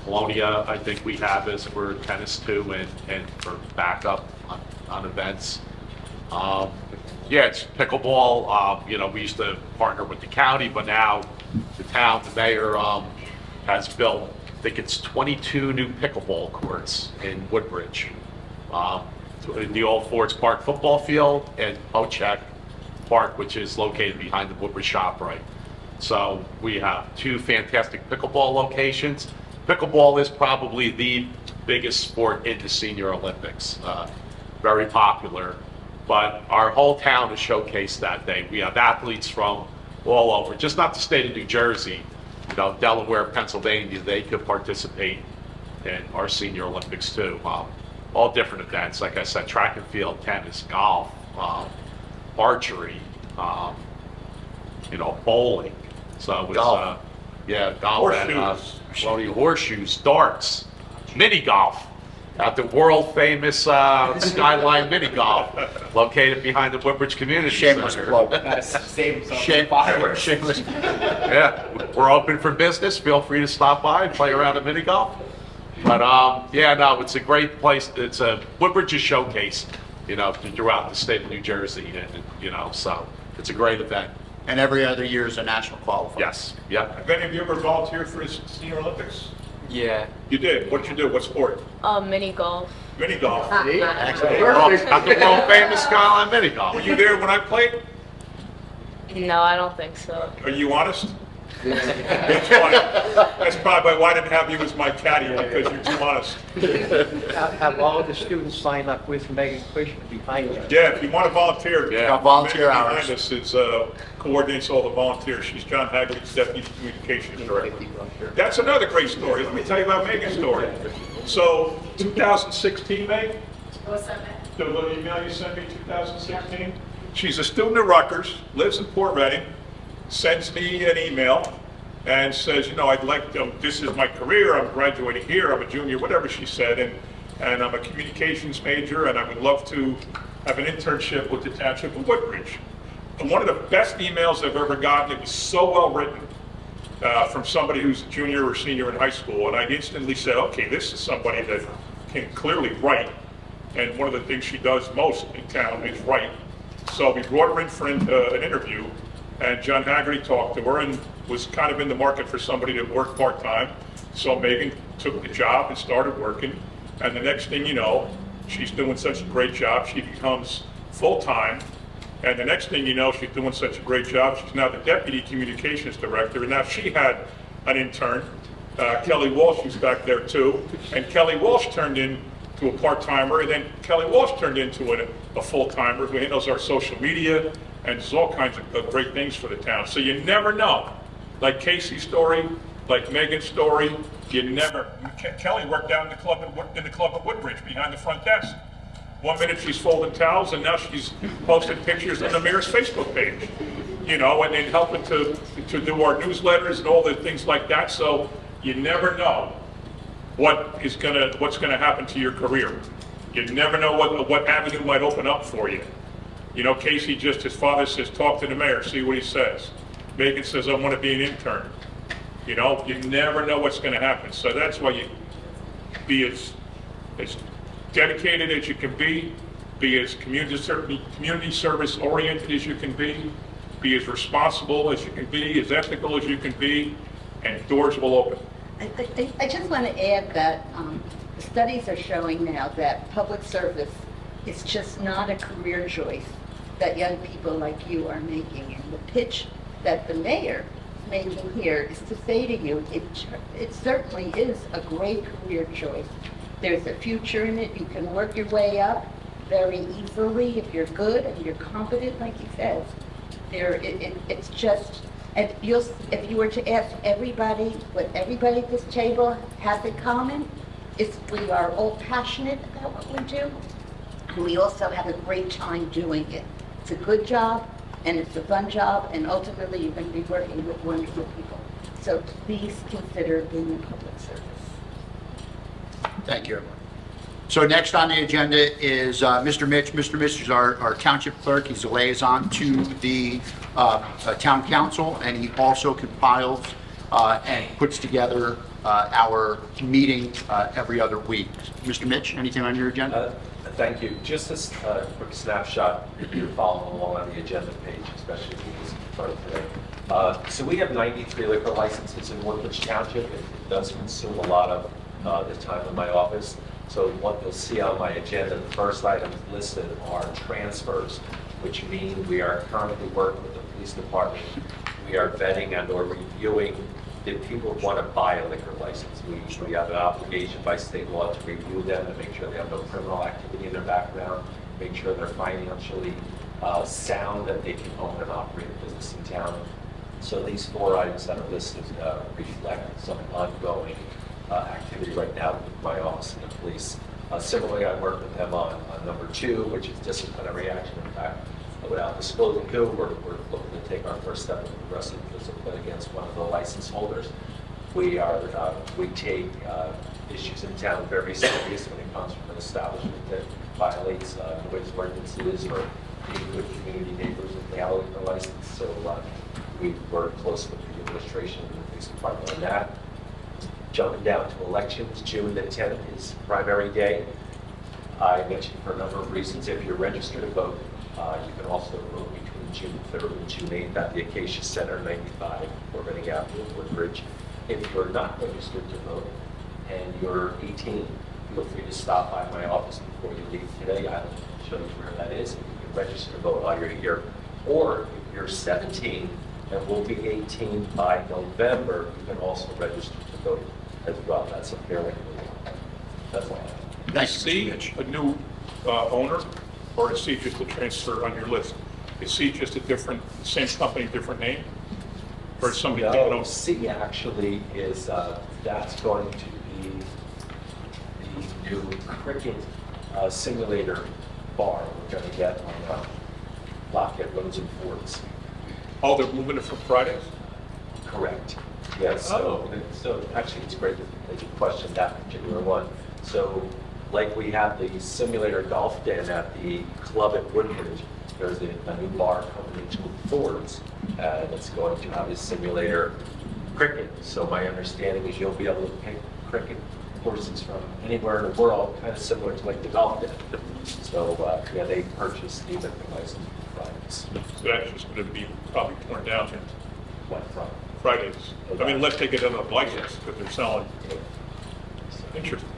Colonia, I think we have is for tennis too, and for backup on events. Yeah, it's pickleball. We used to partner with the county, but now the town, the mayor has built, I think it's 22 new pickleball courts in Woodbridge. In the old Fords Park football field and Pocheck Park, which is located behind the Woodbridge ShopRite. So we have 2 fantastic pickleball locations. Pickleball is probably the biggest sport in the Senior Olympics. Very popular, but our whole town is showcased that day. We have athletes from all over, just not the state of New Jersey, Delaware, Pennsylvania, they could participate in our Senior Olympics too. All different events, like I said, track and field, tennis, golf, archery, bowling. So it's, Golf. Golf and horseshoes, darts, mini golf at the world famous Skyline Mini Golf located behind the Woodbridge Community Shameless Center. plug. Shameless. Yeah, we're open for business. Feel free to stop by and play around at mini golf. But it's a great place. It's a Woodbridge is showcased, throughout the state of New Jersey, and so it's a great event. And every other year is a national qualifier. Yes, yeah. Have any of you ever volunteered for the Senior Olympics? Yeah. You did. What did you do? What sport? Mini golf. Mini golf. Excellent. At the world famous Skyline Mini Golf. Were you there when I played? No, I don't think so. Are you honest? That's why. That's probably why I didn't have you as my caddy, because you're too honest. Have all of the students sign up with Megan Cushman behind you. Yeah, if you want to volunteer, Yeah. Volunteer Megan hours. behind us is coordinates all the volunteers. She's John Hagley's deputy communications director. That's another great story. Let me tell you about Megan's story. So, 2016, Meg? What's that, man? The little email you sent me, 2016? She's a student at Rutgers, lives in Port Reading, sends me an email and says, I'd like to, this is my career, I'm graduating here, I'm a junior, whatever she said, and I'm a communications major, and I would love to have an internship with the Township of Woodbridge. And one of the best emails I've ever gotten, it was so well written, from somebody who's a junior or senior in high school, and I instantly said, okay, this is somebody that can clearly write, and one of the things she does most in town is write. So we brought her in for an interview, and John Haggerty talked to her and was kind of in the market for somebody to work part-time. So Megan took the job and started working, and the next thing you know, she's doing such a great job, she becomes full-time, and the next thing you know, she's doing such a great job, she's now the deputy communications director, and now she had an intern, Kelly Walsh, who's back there too, and Kelly Walsh turned into a part-timer, and then Kelly Walsh turned into a full-timer who handles our social media and does all kinds of great things for the town. So you never know. Like Casey's story, like Megan's story, Kelly worked down in the club at Woodbridge behind the front desk. One minute she's folding towels, and now she's posting pictures on the mayor's Facebook page. And then helping to do our newsletters and all the things like that. So you never know what's gonna happen to your career. You never know what avenue might open up for you. Casey, his father says, talk to the mayor, see what he says. Megan says, I want to be an intern. You never know what's going to happen. So that's why you be as dedicated as you can be as community service oriented as you can be as responsible as you can be, as ethical as you can be, and doors will open. I just want to add that The studies are showing now that public service is just not a career choice that young people like you are making. And the pitch that the mayor is making here is to say to you, it certainly is a great career choice. There's a future in it. You can work your way up very easily if you're good and you're competent, like he says. It's just, and if you were to ask everybody, what everybody at this table has in common, is we are all passionate about what we do, and we also have a great time doing it. It's a good job, and it's a fun job, and ultimately you're going to be working with wonderful people. So please consider being in public service. Thank you, everyone. So next on the agenda is Mr. Mitch. Mr. Mitch is our township clerk. He's a liaison to the town council, and he also compiles and puts together our meeting every other week. Mr. Mitch, anything on your agenda? Thank you. Just a quick snapshot, if you're following along on the agenda page, especially if you listen to it today. So we have 93 liquor licenses in Woodbridge Township. It does consume a lot of the time in my office. So what you'll see on my agenda, the first items listed are transfers, which mean we are currently working with the police department. We are vetting and or reviewing if people want to buy a liquor license. We have an obligation by state law to review them and make sure they have no criminal activity in their background, make sure they're financially sound, that they can own and operate a business in town. So these 4 items that are listed reflect some ongoing activity right now with my office and the police. Similarly, I work with them on number 2, which is disciplinary action. In fact, without disclosing who, we're looking to take our first step of progressive discipline against one of the license holders. We take issues in town very serious when it comes from an establishment that violates noise ordinances or being good community neighbors if they have a liquor license. So we work closely with the administration and the police department on that. Jumping down to elections, June the 10th is primary day. I mentioned for a number of reasons, if you're registered to vote, you can also vote between June 3rd and June 8th at the Acacia Center, 95 Orbiting Avenue, Woodbridge. If you're not registered to vote and you're 18, feel free to stop by my office before you leave today. I'll show you where that is. You can register to vote while you're here. Or if you're 17 and will be 18 by November, you can also register to vote as well. That's a fairly new. That's all I have. Is C a new owner, or is C just a transfer on your list? Is C just a different, same company, different name? Or is somebody taking No, over? C actually is, that's going to be the new cricket simulator bar we're going to get on Lafayette Roads and Fords. Oh, they're moving it from Fridays? Correct. Yes, so actually it's great that you questioned that particular one. So like we have the simulator golf den at the club at Woodbridge, there's a new bar coming into Ford's that's going to have a simulator cricket. So my understanding is you'll be able to pick cricket courses from anywhere in the world, kind of similar to like the golf den. So yeah, they purchased the liquor license for Fridays. So that's just going to be probably torn down here. What from? Fridays. I mean, unless they get another license, because they're selling. Interesting.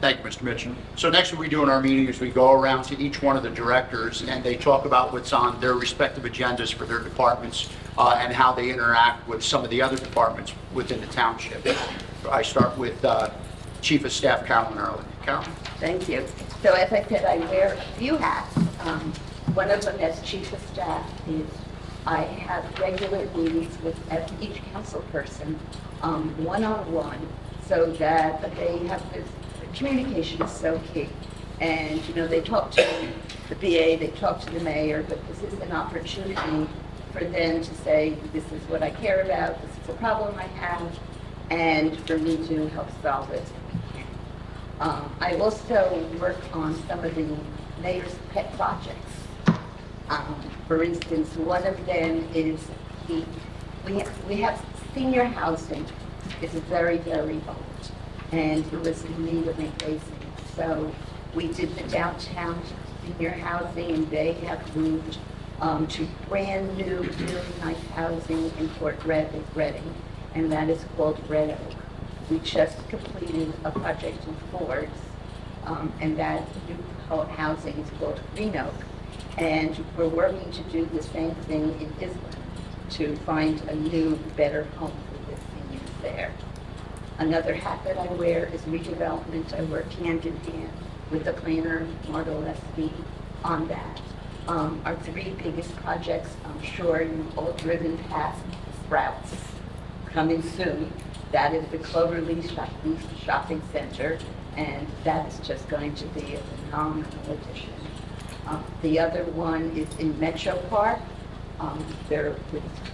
Thank you, Mr. Mitchell. So next what we do in our meeting is we go around to each one of the directors and they talk about what's on their respective agendas for their departments and how they interact with some of the other departments within the township. I start with Chief of Staff Carolyn Early. Carolyn? Thank you. So as I said, I wear a few hats. One of them as Chief of Staff is I have regular meetings with each council person, one-on-one, so that they have this, communication is so key. And, you know, they talk to the BA, they talk to the mayor, but this is an opportunity for them to say, this is what I care about, this is a problem I have, and for me to help solve it. I also work on some of the mayor's pet projects. For instance, one of them is we have senior housing is very, very old, and it was in need of replacing. So we did the downtown senior housing, and they have moved to brand new, really nice housing in Fort Reading, and that is called Red Oak. we just completed a project in Fords, and that new housing is called Re-enacts. And we're working to do the same thing in Island, to find a new, better home for the seniors there. Another hat that I wear is redevelopment. I work hand in hand with the planner, Marta Lesky, on that. Our three biggest projects, I'm sure you've all driven past Sprouts, coming soon. That is the Cloverleaf Shopping Center, and that is just going to be a phenomenal addition. The other one is in Metro Park. They're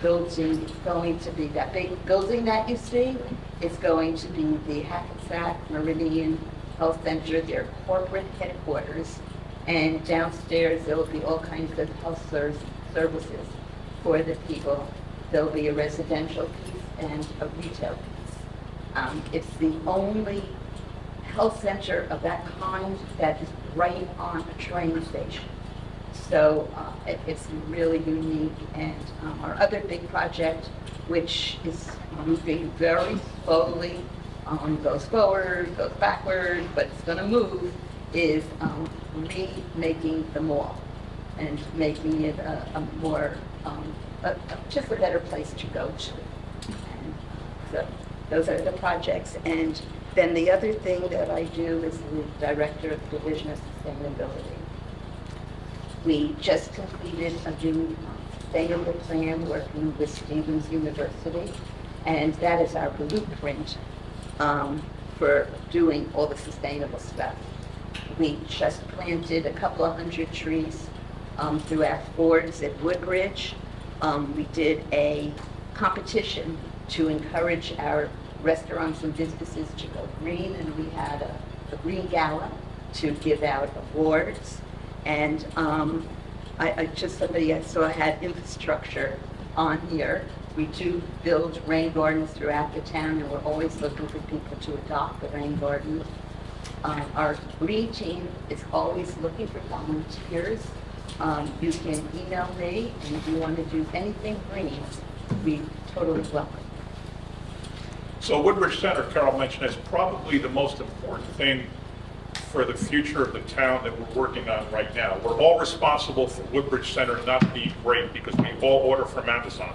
building, going to be that big building that you see. It's going to be the Hackensack Meridian Health Center, their corporate headquarters. And downstairs, there will be all kinds of health services for the people. There'll be a residential piece and a retail piece. It's the only health center of that kind that is right on a train station. So it's really unique. And our other big project, which is moving very slowly, goes forward, goes backward, but it's going to move, is remaking the mall and making it a more, just a better place to go to. And so those are the projects. And then the other thing that I do is the Director of the Division of Sustainability. We just completed a new sustainable plan working with Stevens University, and that is our blueprint for doing all the sustainable stuff. We just planted a couple of hundred trees through our Fords at Woodbridge. We did a competition to encourage our restaurants and businesses to go green, and we had a green gala to give out awards. And I saw I had infrastructure on here. We do build rain gardens throughout the town, and we're always looking for people to adopt the rain gardens. Our green team is always looking for volunteers. You can email me, and if you want to do anything green, we totally welcome. So Woodbridge Center, Carol mentioned, is probably the most important thing for the future of the town that we're working on right now. We're all responsible for Woodbridge Center not being great because we all order from Amazon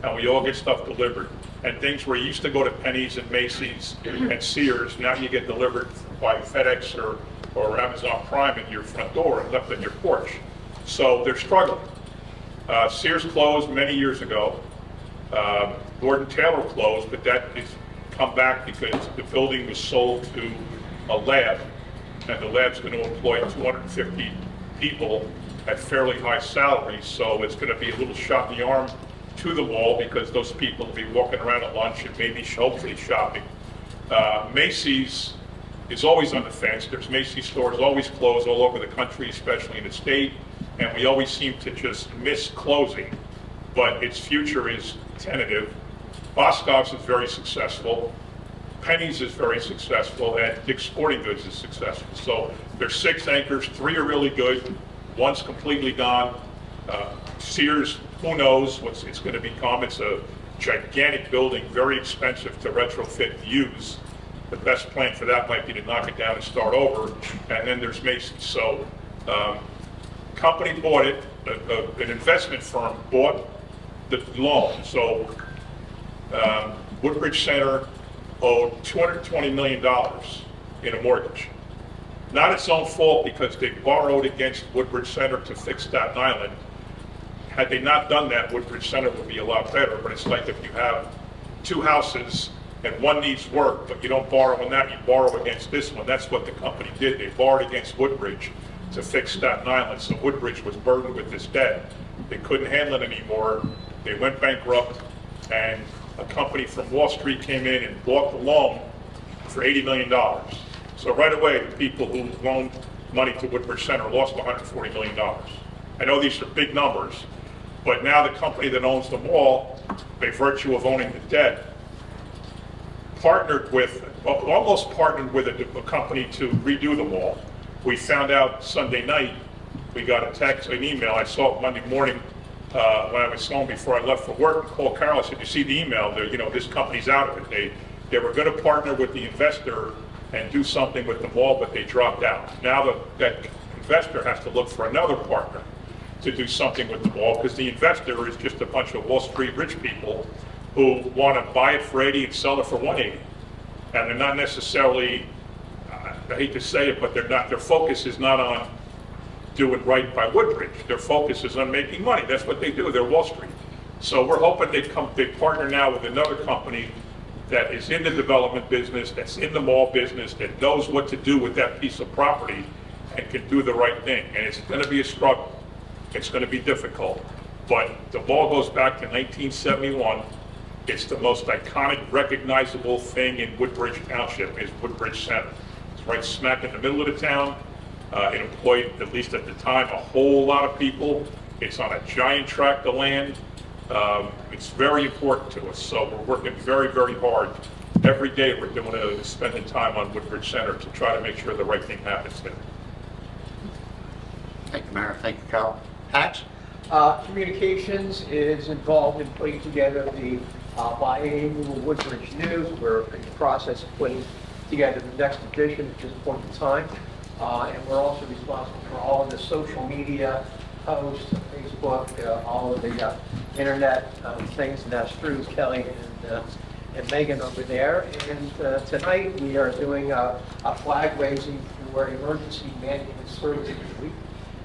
and we all get stuff delivered. And things where you used to go to Penny's and Macy's and Sears, now you get delivered by FedEx or Amazon Prime at your front door and left on your porch. So they're struggling. Sears closed many years ago. Gordon Taylor closed, but that has come back because the building was sold to a lab, and the lab's going to employ 250 people at fairly high salaries, so it's going to be a little shot in the arm to the mall because those people will be walking around at lunch and maybe hopefully shopping. Macy's is always on the fence. There's Macy's stores always closed all over the country, especially in the state, and we always seem to just miss closing, but its future is tentative. Boscov's is very successful. Penny's is very successful, and Dick's Sporting Goods is successful. So there's 6 anchors, 3 are really good, 1's completely gone. Sears, who knows what it's going to become. It's a gigantic building, very expensive to retrofit and use. The best plan for that might be to knock it down and start over, and then there's Macy's. So company bought it, an investment firm bought the loan. So Woodbridge Center owed $220 million in a mortgage. Not its own fault because they borrowed against Woodbridge Center to fix Staten Island. Had they not done that, Woodbridge Center would be a lot better, but it's like if you have 2 houses and one needs work, but you don't borrow on that, you borrow against this one. That's what the company did. They borrowed against Woodbridge to fix Staten Island, so Woodbridge was burdened with this debt. They couldn't handle it anymore. They went bankrupt, and a company from Wall Street came in and bought the loan for $80 million. So right away, the people who loaned money to Woodbridge Center lost $140 million. I know these are big numbers, but now the company that owns the mall, by virtue of owning the debt, almost partnered with a company to redo the mall. We found out Sunday night, we got a text, an email, I saw it Monday morning when I was home before I left for work, and called Carol, I said, you see the email, this company's out of it. They were going to partner with the investor and do something with the mall, but they dropped out. Now that investor has to look for another partner to do something with the mall, because the investor is just a bunch of Wall Street rich people who want to buy it for 80 and sell it for 180. And they're not necessarily, I hate to say it, but their focus is not on doing right by Woodbridge. Their focus is on making money. That's what they do. They're Wall Street. So we're hoping they partner now with another company that is in the development business, that's in the mall business, that knows what to do with that piece of property and can do the right thing. And it's going to be a struggle. It's going to be difficult. But the mall goes back to 1971. It's the most iconic, recognizable thing in Woodbridge Township is Woodbridge Center. It's right smack in the middle of the town. It employed, at least at the time, a whole lot of people. It's on a giant tract of land. It's very important to us. So we're working very, very hard. Every day we're spending time on Woodbridge Center to try to make sure the right thing happens there. Thank you, Mayor. Thank you, Carol. Hatch? Communications is involved in putting together the biannual Woodbridge News. We're in the process of putting together the next edition at this point in time. And we're also responsible for all of the social media posts, Facebook, all of the internet things, and that's through Kelly and Megan over there. And tonight we are doing a flag raising for Emergency Management Services Week.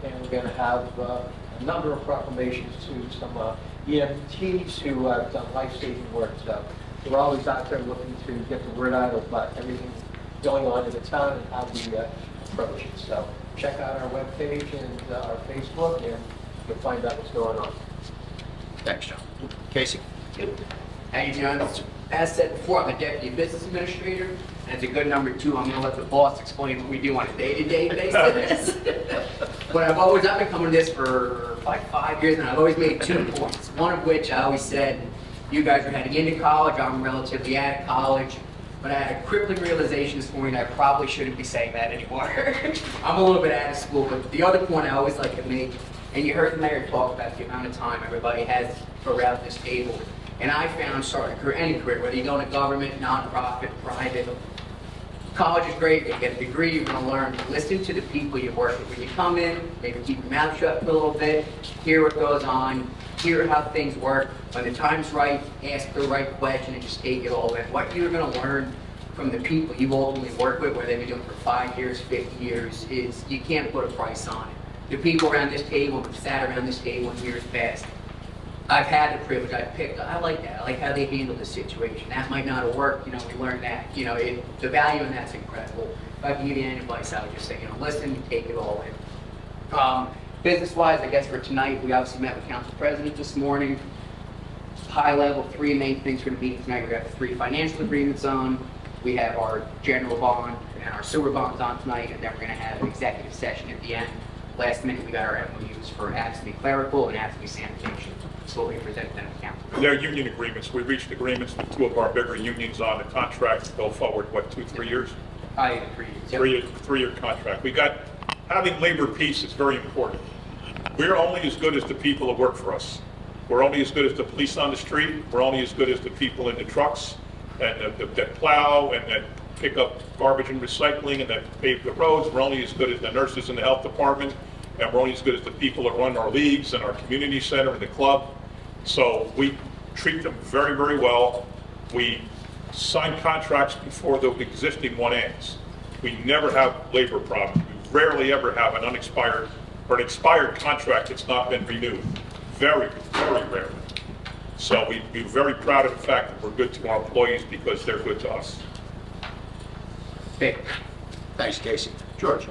And we're going to have a number of proclamations to some EMTs who have done life-saving work. So we're always out there looking to get the word out about everything going on in the town and how we approach it. So check out our webpage and our Facebook, and you'll find out what's going on. Thanks, John. Casey? How you doing? As said before, I'm a deputy business administrator, and it's a good number two. I'm going to let the boss explain what we do on a day-to-day basis. But I've been coming to this for like 5 years, and I've always made 2 points. One of which I always said, you guys are heading into college, I'm relatively out of college, but I had a crippling realization this morning I probably shouldn't be saying that anymore. I'm a little bit out of school, but the other point I always like to make, and you heard the mayor talk about the amount of time everybody has around this table. And I found starting a career, any career, whether you go into government, nonprofit, private, college is great, you get a degree, you're going to learn. Listen to the people you work with. When you come in, maybe keep your mouth shut for a little bit, hear what goes on, hear how things work. When the time's right, ask the right question and just take it all in. What you're going to learn from the people you ultimately work with, whether they've been doing it for 5 years, 50 years, is you can't put a price on it. The people around this table have sat around this table in years past. I've had the privilege, I've picked, I like that. I like how they handle the situation. That might not have worked, we learned that. The value in that's incredible. If I can give you any advice, I would just say, listen, take it all in. Business-wise, I guess for tonight, we obviously met with Council President this morning. High level, 3 main things we're going to be tonight. We got 3 financial agreements on. We have our general bond and our sewer bonds on tonight, and then we're going to have an executive session at the end. Last minute, we got our MOUs for Absentee Clerical and Absentee Sanitation. So we present them to council. They're union agreements. We reached agreements with 2 of our bigger unions on the contracts to go forward, 2-3 years? 3 years. Three-year contract. Having labor peace is very important. We're only as good as the people that work for us. We're only as good as the police on the street. We're only as good as the people in the trucks and that plow and that pick up garbage and recycling and that pave the roads. We're only as good as the nurses in the health department, and we're only as good as the people that run our leagues and our community center and the club. So we treat them very, very well. We sign contracts before the existing one ends. We never have labor problems. We rarely ever have an unexpired or an expired contract that's not been renewed. Very, very rarely. So we're very proud of the fact that we're good to our employees because they're good to us. Vic. Thanks, Casey. George?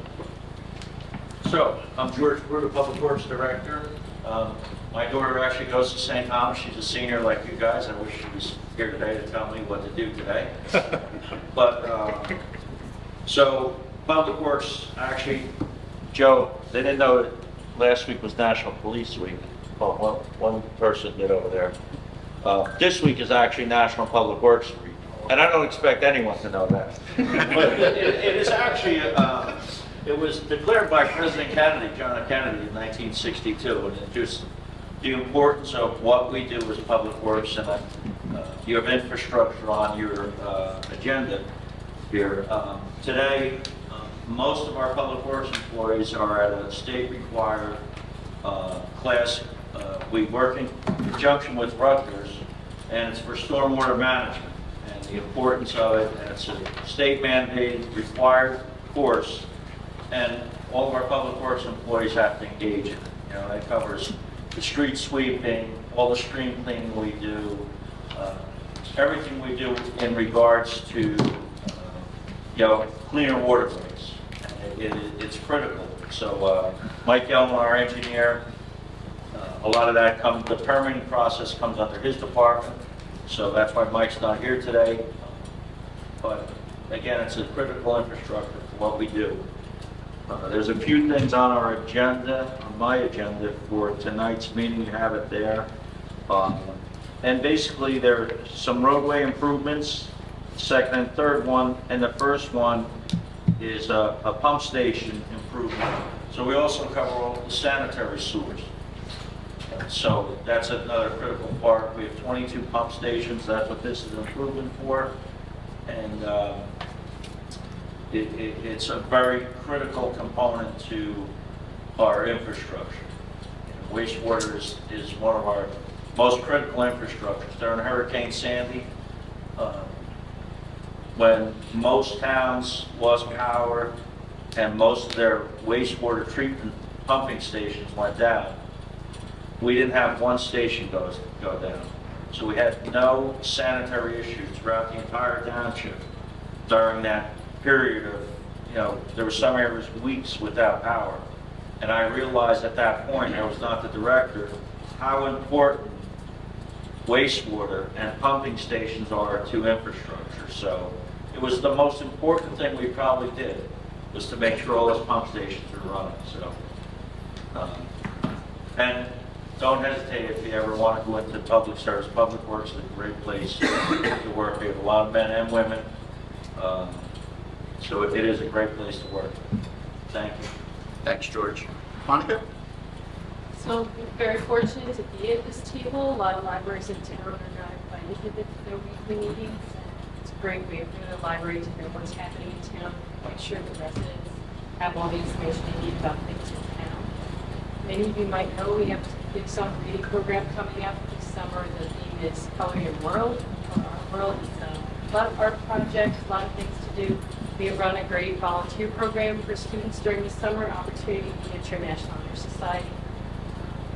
So, I'm George Brewer, the Public Works Director. My daughter actually goes to St. Thomas. She's a senior like you guys. I wish she was here today to tell me what to do today. So Public Works, actually, Joe, they didn't know that last week was National Police Week. Well, one person did over there. This week is actually National Public Works Week. And I don't expect anyone to know that. But it is actually, it was declared by President Kennedy, John F. Kennedy, in 1962, and it just the importance of what we do as public works, and you have infrastructure on your agenda here. Today, most of our public works employees are at a state-required class. We work in conjunction with Rutgers, and it's for stormwater management and the importance of it. And it's a state-mandated required course, and all of our public works employees have to engage in it. You know, that covers the street sweeping, all the stream cleaning we do, everything we do in regards to, cleaner waterways. It's critical. So Mike Elman, our engineer, a lot of that comes, the permitting process comes under his department. So that's why Mike's not here today. But again, it's a critical infrastructure for what we do. There's a few things on our agenda, on my agenda for tonight's meeting. You have it there. And basically, there are some roadway improvements, second and third one, and the first one is a pump station improvement. So we also cover all the sanitary sewers. So that's another critical part. We have 22 pump stations. That's what this is an improvement for. And it's a very critical component to our infrastructure. Wastewater is one of our most critical infrastructures. During Hurricane Sandy, when most towns lost power and most of their wastewater treatment pumping stations went down, we didn't have one station go down. So we had no sanitary issues throughout the entire township during that period of, there were some areas weeks without power. And I realized at that point, I was not the director, how important wastewater and pumping stations are to infrastructure. So it was the most important thing we probably did, was to make sure all those pump stations are running. So, and don't hesitate if you ever want to go into public service. Public Works is a great place to work. We have a lot of men and women. So it is a great place to work. Thank you. Thanks, George. Monica? So we're very fortunate to be at this table. A lot of libraries in town are not invited to their weekly meetings. It's a great way for the library to know what's happening in town, make sure the residents have all the information they need about things in town. Many of you might know we have a big summer reading program coming up this summer. The theme is Color Your World. Our world is a lot of art projects, a lot of things to do. We have run a great volunteer program for students during the summer, opportunity to get your National Honor Society.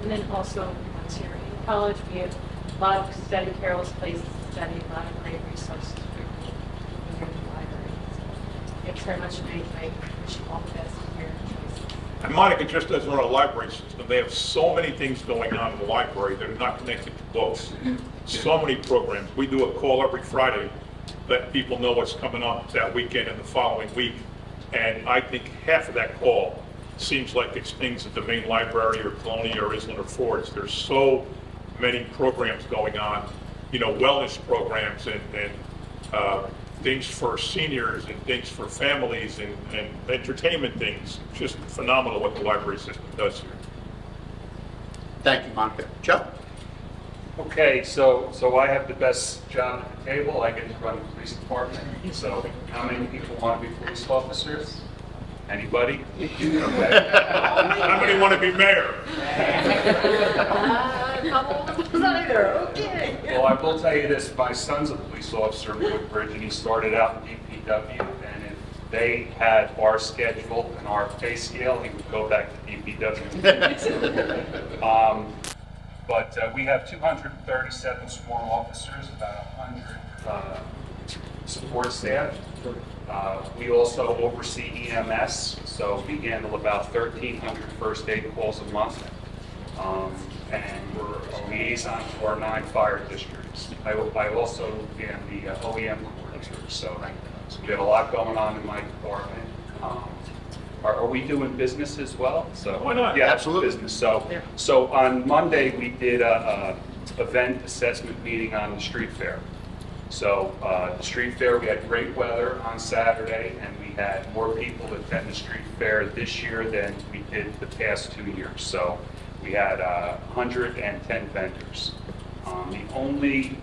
And then also, once you're in college, we have a lot of study carols, places to study, a lot of great resources for you here in the library. So, thanks very much, and I wish you all the best in your choices. And Monica, just as on a library system, they have so many things going on in the library that are not connected to books. So many programs. We do a call every Friday, let people know what's coming up that weekend and the following week. And I think half of that call seems like it's things at the main library or Colonia or Island or Fords. There's so many programs going on, wellness programs and things for seniors and things for families and entertainment things. Just phenomenal what the library system does here. Thank you, Monica. Joe? Okay, so I have the best job at the table. I get to run the police department. So how many people want to be police officers? Anybody? Okay. How many want to be mayor? Well, I will tell you this, my son's a police officer in Woodbridge, and he started out in DPW, and if they had our schedule and our pay scale, he would go back to DPW. But we have 237 sworn officers, about 100 support staff. We also oversee EMS, so we handle about 1,300 first aid calls a month. And we're a liaison to our 9 fire districts. I also am the OEM coordinator, so we have a lot going on in my department. Are we doing business as well? So why not? Yeah, Absolutely. business. So on Monday, we did a event assessment meeting on the street fair. So the street fair, we had great weather on Saturday, and we had more people attend the street fair this year than we did the past 2 years. So we had 110 vendors. The only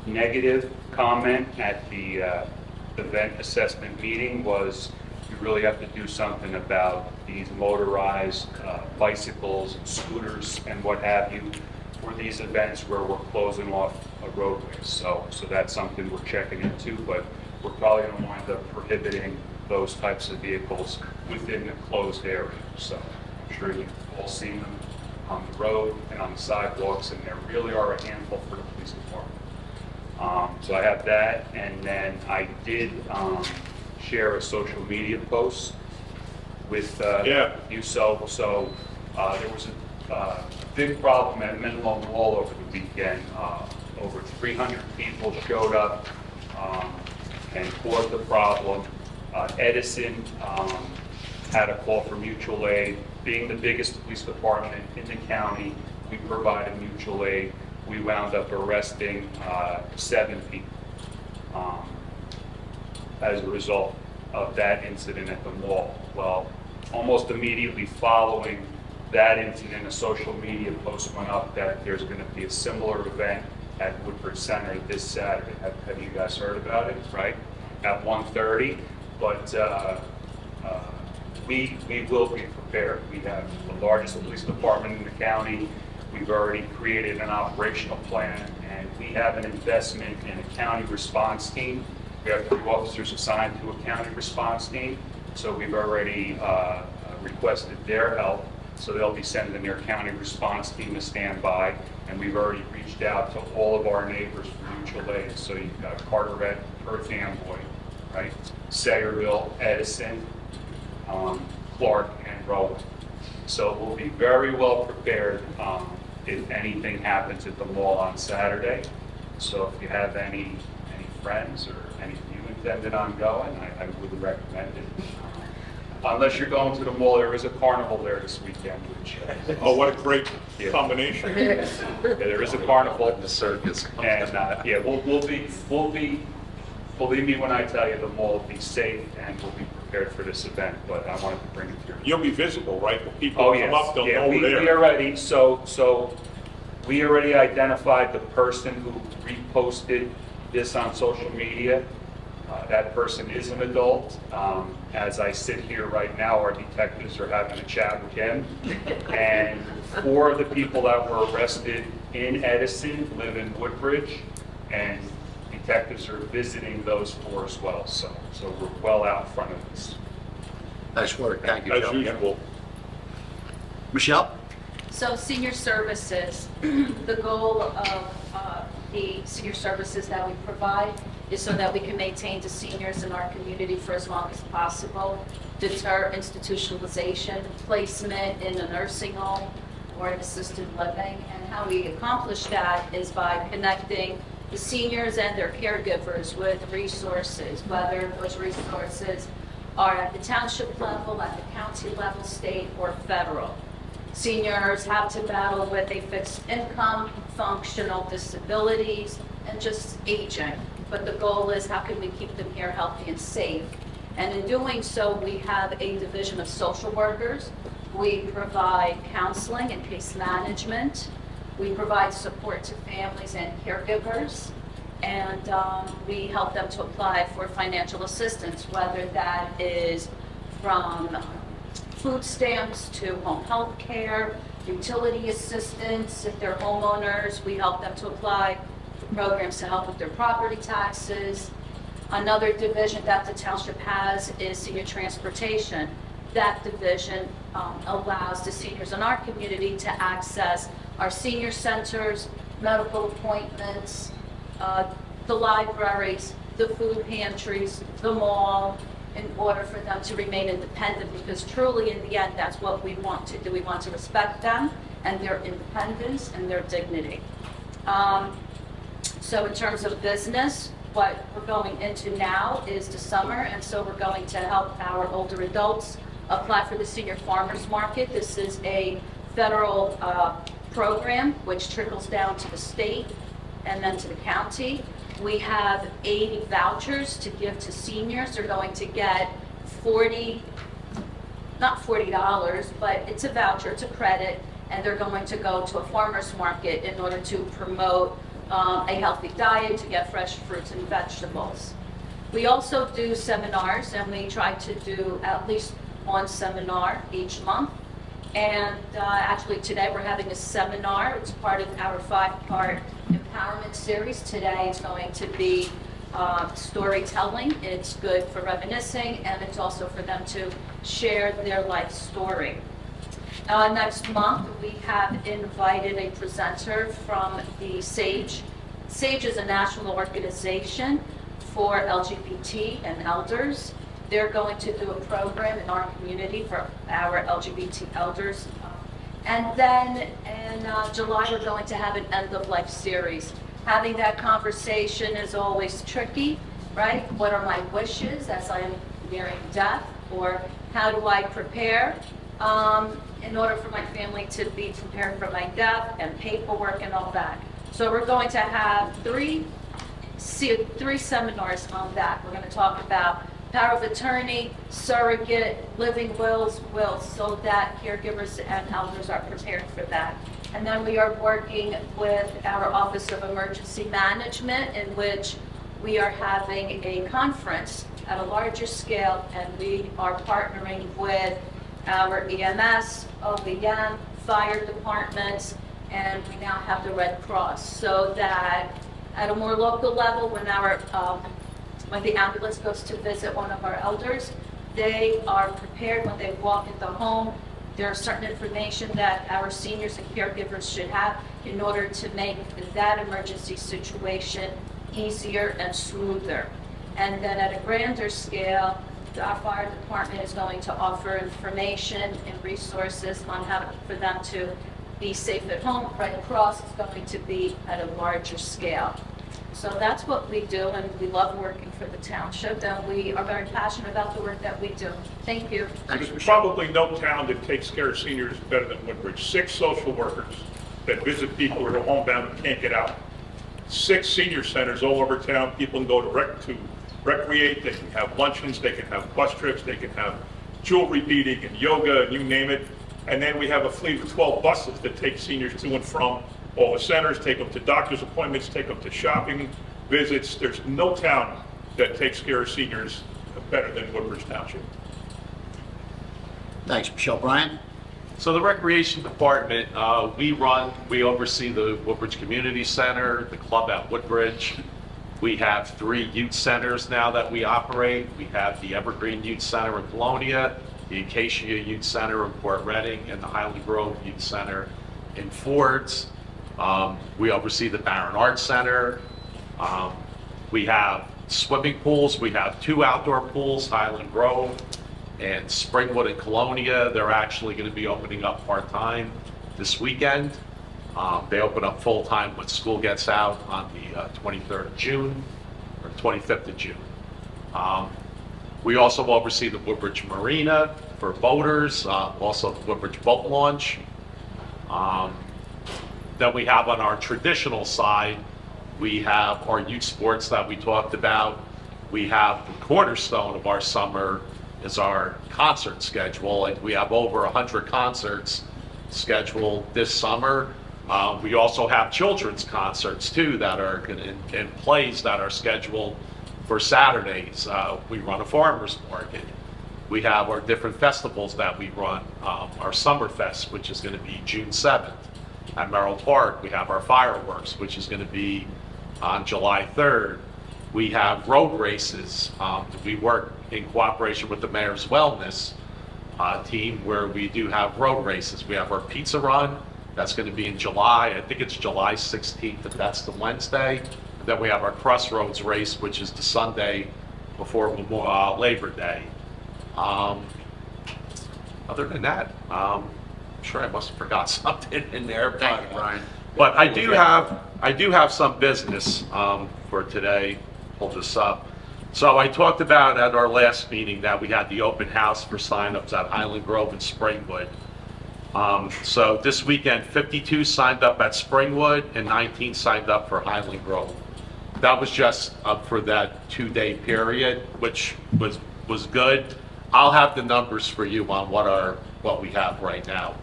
negative comment at the event assessment meeting was you really have to do something about these motorized bicycles and scooters and what have you for these events where we're closing off a roadway. So that's something we're checking into, but we're probably going to wind up prohibiting those types of vehicles within the closed area. So I'm sure you've all seen them on the road and on the sidewalks, and there really are a handful for the police department. So I have that, and then I did share a social media post with you. So there was a big problem at Minimum Mall over the weekend. Over 300 people showed up and caused the problem. Edison had a call for mutual aid. Being the biggest police department in the county, we provided mutual aid. We wound up arresting 7 people as a result of that incident at the mall. Well, almost immediately following that incident, a social media post went up that there's going to be a similar event at Woodbridge Center this Saturday. Have you guys heard about it, right? At 1:30, but we will be prepared. We have the largest police department in the county. We've already created an operational plan, and we have an investment in a county response team. We have 3 officers assigned to a county response team, so we've already requested their help. So they'll be sending their county response team to stand by, and we've already reached out to all of our neighbors for mutual aid. So you've got Carteret, Perth Amboy, right? Sayreville, Edison, Clark, and Rowan. So we'll be very well prepared if anything happens at the mall on Saturday. So if you have any friends or any of you intended on going, I would recommend it. Unless you're going to the mall, there is a carnival there this weekend, which... Oh, what a great combination. Yeah, there is a carnival. The circus. And, yeah, we'll be, believe me when I tell you, the mall will be safe and we'll be prepared for this event, but I wanted to bring it to your... You'll be visible, right? When people Oh, come yes. up, they'll Yeah, know we there. already, so we already identified the person who reposted this on social media. That person is an adult. As I sit here right now, our detectives are having a chat with him. And 4 of the people that were arrested in Edison live in Woodbridge, and detectives are visiting those 4 as well. So we're well out in front of this. Nice work. Thank you, As Joe. usual. Michelle? So senior services, the goal of the senior services that we provide is so that we can maintain the seniors in our community for as long as possible, deter institutionalization, placement in a nursing home or in assisted living. And how we accomplish that is by connecting the seniors and their caregivers with resources, whether those resources are at the township level, at the county level, state, or federal. Seniors have to battle with a fixed income, functional disabilities, and just aging. But the goal is how can we keep them here healthy and safe? And in doing so, we have a division of social workers. We provide counseling and case management. We provide support to families and caregivers. And we help them to apply for financial assistance, whether that is from food stamps to home health care, utility assistance. If they're homeowners, we help them to apply for programs to help with their property taxes. Another division that the township has is senior transportation. That division allows the seniors in our community to access our senior centers, medical appointments, the libraries, the food pantries, the mall, in order for them to remain independent, because truly in the end, that's what we want to do. We want to respect them and their independence and their dignity. So in terms of business, what we're going into now is the summer, and so we're going to help our older adults apply for the senior farmers market. This is a federal program which trickles down to the state and then to the county. We have 80 vouchers to give to seniors. They're going to get not $40, but it's a voucher, it's a credit, and they're going to go to a farmer's market in order to promote a healthy diet, to get fresh fruits and vegetables. We also do seminars, and we try to do at least one seminar each month. And actually today we're having a seminar. It's part of our 5-part empowerment series. Today it's going to be storytelling. It's good for reminiscing, and it's also for them to share their life story. Next month, we have invited a presenter from the SAGE. SAGE is a national organization for LGBT and elders. They're going to do a program in our community for our LGBT elders. And then in July, we're going to have an end-of-life series. Having that conversation is always tricky, right? What are my wishes as I'm nearing death? Or how do I prepare in order for my family to be prepared for my death, and paperwork and all that? So we're going to have three seminars on that. We're going to talk about power of attorney, surrogate, living wills, so that caregivers and elders are prepared for that. And then we are working with our Office of Emergency Management, in which we are having a conference at a larger scale, and we are partnering with our EMS, OVM, fire departments, and we now have the Red Cross, so that at a more local level, when the ambulance goes to visit one of our elders, they are prepared when they walk into the home. There are certain information that our seniors and caregivers should have in order to make that emergency situation easier and smoother. And then at a grander scale, our fire department is going to offer information and resources on how for them to be safe at home. Red Cross is going to be at a larger scale. So that's what we do, and we love working for the township, and we are very passionate about the work that we do. Thank you. There's probably no town that takes care of seniors better than Woodbridge. 6 social workers that visit people who are homebound and can't get out. 6 senior centers all over town. People can go to recreate, they can have luncheons, they can have bus trips, they can have jewelry beading and yoga, and you name it. And then we have a fleet of 12 buses that take seniors to and from all the centers, take them to doctor's appointments, take them to shopping visits. There's no town that takes care of seniors better than Woodbridge Township. Thanks, Michelle. Brian? So the Recreation Department, we oversee the Woodbridge Community Center, the club at Woodbridge. We have 3 youth centers now that we operate. We have the Evergreen Youth Center in Colonia, the Acacia Youth Center in Port Reading, and the Highland Grove Youth Center in Fords. We oversee the Barron Arts Center. We have swimming pools. We have 2 outdoor pools, Highland Grove and Springwood and Colonia. They're actually going to be opening up part-time this weekend. They open up full-time when school gets out on the 23rd of June or 25th of June. We also oversee the Woodbridge Marina for boaters, also the Woodbridge Boat Launch. Then we have on our traditional side, we have our youth sports that we talked about. We have the cornerstone of our summer is our concert schedule, and we have over 100 concerts scheduled this summer. We also have children's concerts too that are and plays that are scheduled for Saturdays. We run a farmer's market. We have our different festivals that we run. Our Summer Fest, which is going to be June 7th at Merrill Park. We have our fireworks, which is going to be on July 3rd. We have road races. We work in cooperation with the Mayor's Wellness team, where we do have road races. We have our pizza run. That's going to be in July. I think it's July 16th, if that's the Wednesday. And then we have our Crossroads race, which is the Sunday before Labor Day. Other than that, I'm sure I must have forgot something in there. Thank you, Brian. But I do have some business for today. Pull this up. So I talked about at our last meeting that we had the open house for signups at Highland Grove and Springwood. So this weekend, 52 signed up at Springwood and 19 signed up for Highland Grove. That was just for that 2-day period, which was good. I'll have the numbers for you on what we have right now.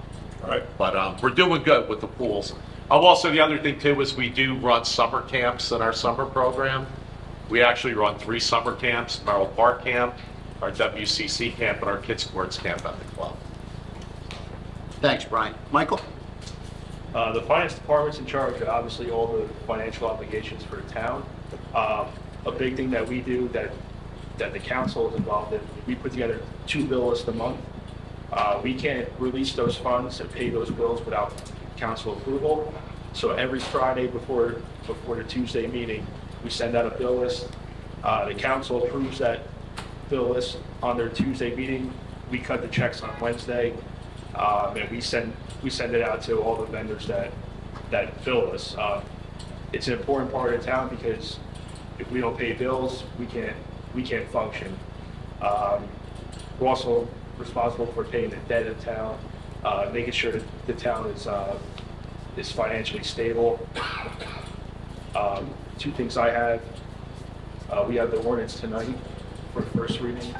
All right. But we're doing good with the pools. Also, the other thing too is we do run summer camps in our summer program. We actually run 3 summer camps: Merrill Park Camp, our WCC camp, and our Kids Sports Camp at the club. Thanks, Brian. Michael? The finance department's in charge of obviously all the financial obligations for the town. A big thing that we do that the council is involved in, we put together 2 bill lists a month. We can't release those funds and pay those bills without council approval. So every Friday before the Tuesday meeting, we send out a bill list. The council approves that bill list on their Tuesday meeting. We cut the checks on Wednesday, and we send it out to all the vendors that bill us. It's an important part of town because if we don't pay bills, we can't function. We're also responsible for paying the debt of town, making sure that the town is financially stable. 2 things I have. We have the ordinance tonight for first reading.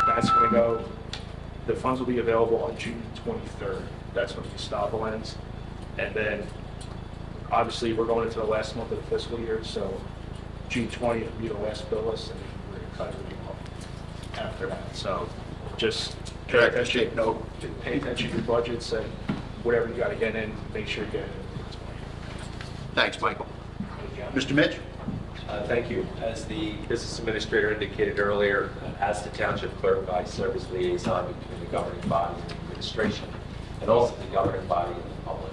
That's going to go. The funds will be available on June 23rd. That's when the stop ends. And then, obviously, we're going into the last month of the fiscal year, so June 20th will be the last bill list, and then we're going to cut everything off after that. So just pay attention to your budgets and whatever you got to get in, make sure you get it. Thanks, Michael. Mr. Mitch? Thank you. As the business administrator indicated earlier, as the township clerk, I serve as liaison between the governing body and the administration, and also the governing body and the public.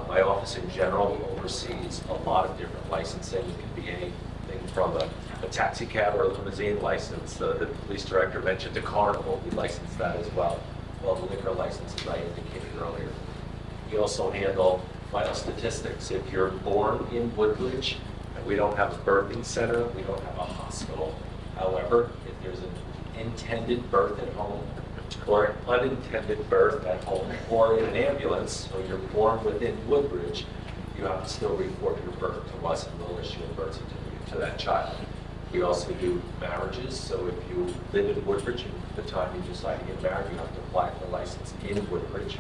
My office in general oversees a lot of different licensing. It can be anything from a taxi cab or a limousine license. The police director mentioned the carnival. We license that as well. Well, the liquor license, as I indicated earlier. We also handle vital statistics. If you're born in Woodbridge, and we don't have a birthing center, we don't have a hospital. However, if there's an intended birth at home or an unintended birth at home or in an ambulance, or you're born within Woodbridge, you have to still report your birth to us and we'll issue a birth certificate to that child. We also do marriages, so if you live in Woodbridge and at the time you decide to get married, you have to apply for a license in Woodbridge,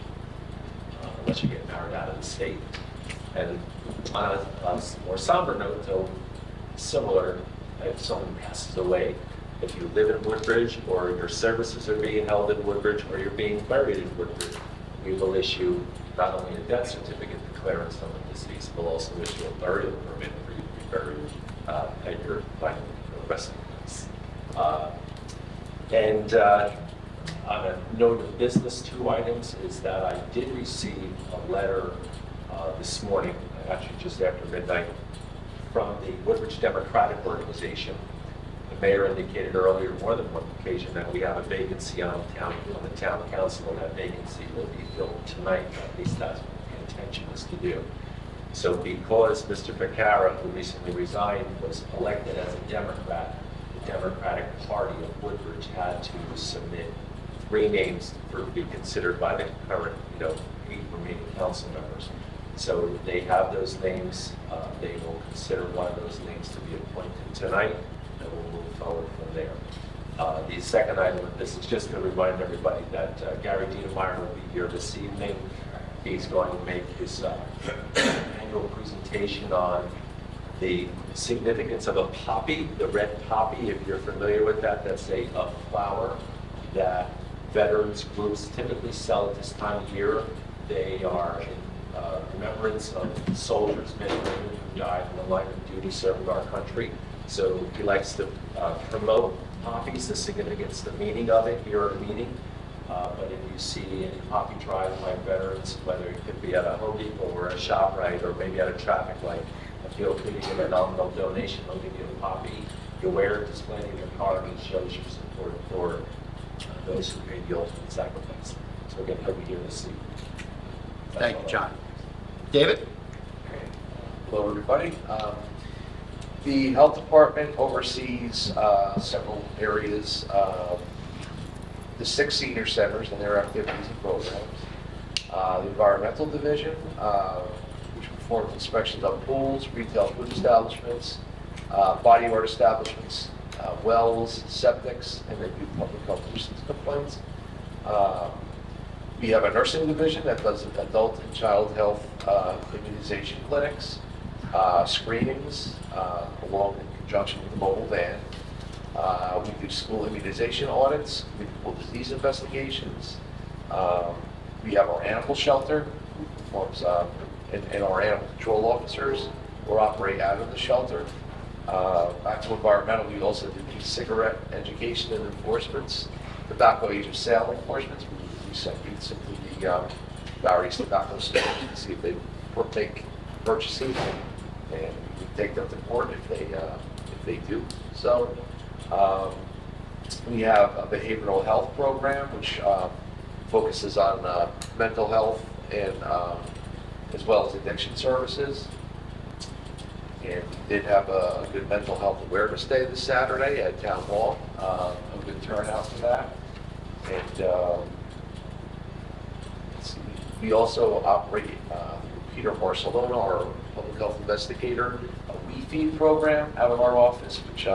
unless you get married out of the state. And on a more somber note, though, similar, if someone passes away, if you live in Woodbridge or your services are being held in Woodbridge or you're being buried in Woodbridge, we will issue not only a death certificate declaring someone deceased, we'll also issue a burial permit for you to be buried at your final resting place. On a note of business, 2 items is that I did receive a letter this morning, actually just after midnight, from the Woodbridge Democratic Organization. The mayor indicated earlier, more than one occasion, that we have a vacancy on the town council, and that vacancy will be filled tonight. At least that's what the intention is to do. So because Mr. Ficara, who recently resigned, was elected as a Democrat, the Democratic Party of Woodbridge had to submit 3 names to be considered by the current, 8 remaining council members. So they have those names. They will consider one of those names to be appointed tonight, and we'll move forward from there. The second item of this is just to remind everybody that Gary Dienemeyer will be here this evening. He's going to make his annual presentation on the significance of a poppy, the red poppy. If you're familiar with that, that's a flower that veterans groups typically sell at this time of year. They are in remembrance of soldiers, men and women who died in the line of duty serving our country. So he likes to promote poppies, the significance, the meaning of it here at a meeting. But if you see any poppy drives by veterans, whether it could be at a Home Depot or a ShopRite or maybe at a traffic light, feel free to give a nominal donation. They'll give you a poppy. You wear it, display it in your car, and it shows your support for those who made the ultimate sacrifice. So again, he'll be here this evening. Thank you, John. David? Hello, everybody. The health department oversees several areas, the 6 senior centers and their activities and programs. The environmental division, which performs inspections of pools, retail food establishments, body art establishments, wells, septics, and they do public health nuisance complaints. We have a nursing division that does adult and child health immunization clinics, screenings, along in conjunction with the mobile van. We do school immunization audits, medical disease investigations. We have our animal shelter, who performs, and our animal control officers will operate out of the shelter. Back to environmental, we also do e-cigarette education and enforcements, tobacco age of sale enforcements. We simply the various tobacco stores to see if they make purchasing, and we take them to court if they do. So we have a behavioral health program which focuses on mental health and as well as addiction services. And we did have a good mental health awareness day this Saturday at Town Hall. A good turnout for that. And let's see, we also operate Peter Barcelona, our public health investigator, a We Feed program out of our office, which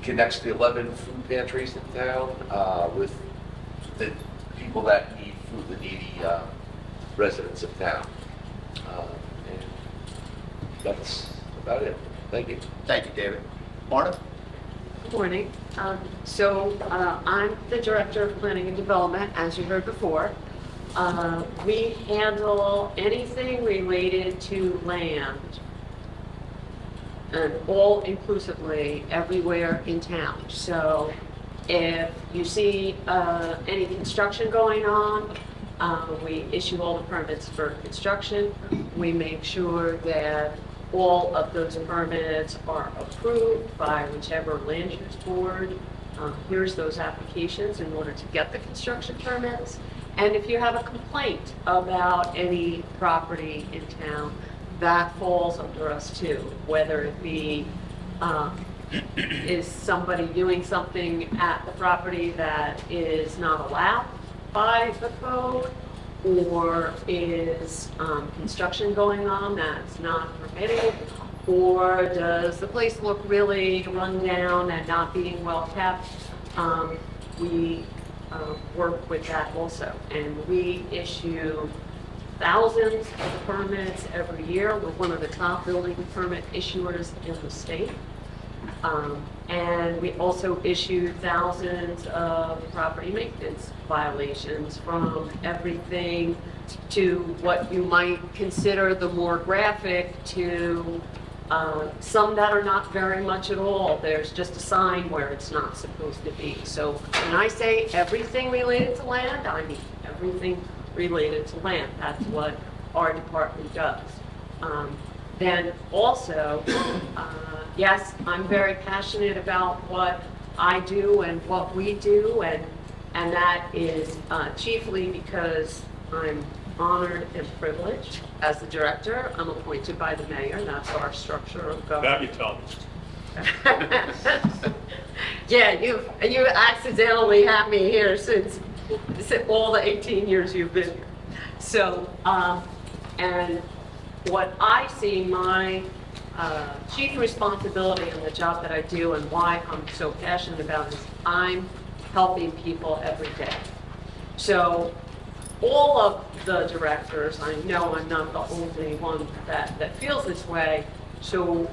connects the 11 food pantries in town with the people that need food, the needy residents of town. And that's about it. Thank you. Thank you, David. Marta? Good morning. I'm the Director of Planning and Development, as you heard before. We handle anything related to land, and all inclusively everywhere in town. So if you see any construction going on, we issue all the permits for construction. We make sure that all of those permits are approved by whichever land use board hears those applications in order to get the construction permits. And if you have a complaint about any property in town, that falls under us too, whether it be is somebody doing something at the property that is not allowed by the code, or is construction going on that's not permitted, or does the place look really run down and not being well kept. We work with that also, and we issue thousands of permits every year. We're one of the top building permit issuers in the state. And we also issue thousands of property maintenance violations, from everything to what you might consider the more graphic to some that are not very much at all. There's just a sign where it's not supposed to be. So when I say everything related to land, I mean everything related to land. That's what our department does. Then also, yes, I'm very passionate about what I do and what we do, and that is chiefly because I'm honored and privileged as the director. I'm appointed by the mayor. That's our structure of government. Now you tell me. Yeah, you accidentally had me here since all the 18 years you've been here. So, and what I see my chief responsibility in the job that I do, and why I'm so passionate about it, is I'm helping people every day. So all of the directors, I know I'm not the only one that feels this way, so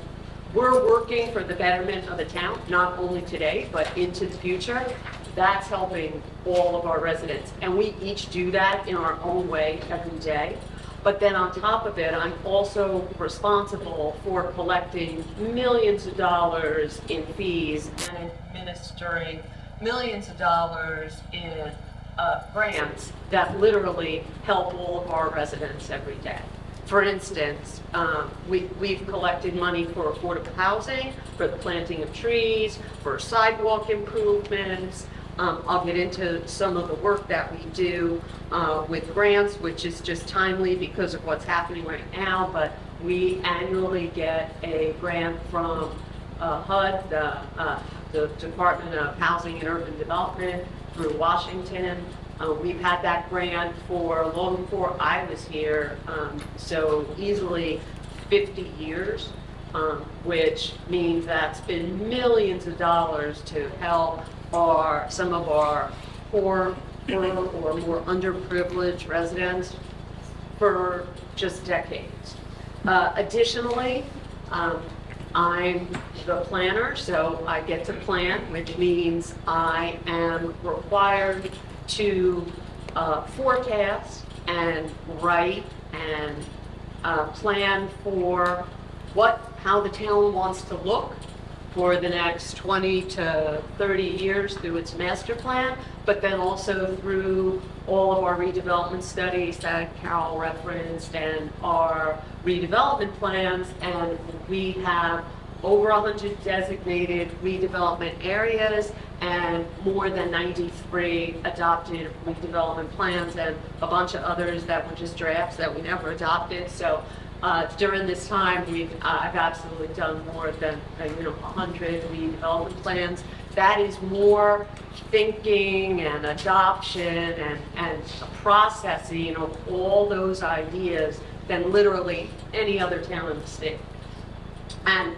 we're working for the betterment of the town, not only today, but into the future. That's helping all of our residents, and we each do that in our own way every day. But then on top of it, I'm also responsible for collecting millions of dollars in fees and administering millions of dollars in grants that literally help all of our residents every day. For instance, we've collected money for affordable housing, for the planting of trees, for sidewalk improvements. I'll get into some of the work that we do with grants, which is just timely because of what's happening right now, but we annually get a grant from HUD, the Department of Housing and Urban Development, through Washington. We've had that grant for long before I was here, so easily 50 years, which means that's been millions of dollars to help some of our poor or more underprivileged residents for just decades. Additionally, I'm the planner, so I get to plan, which means I am required to forecast and write and plan for how the town wants to look for the next 20 to 30 years through its master plan, but then also through all of our redevelopment studies that Carol referenced and our redevelopment plans. And we have over 100 designated redevelopment areas and more than 93 adopted redevelopment plans, and a bunch of others that were just drafts that we never adopted. So during this time, I've absolutely done more than 100 redevelopment plans. That is more thinking and adoption and processing of all those ideas than literally any other town in the state. And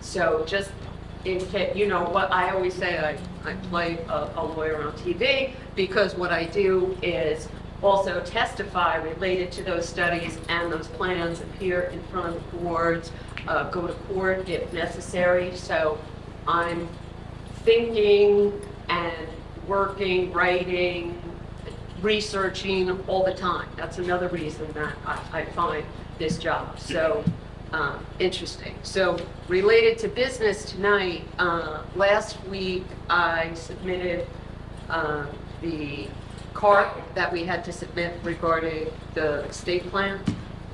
so just in case, what I always say, I play a lawyer on TV, because what I do is also testify related to those studies and those plans, appear in front of boards, go to court if necessary. So I'm thinking and working, writing, researching all the time. That's another reason that I find this job so interesting. So related to business tonight, last week I submitted the CART that we had to submit regarding the estate plan,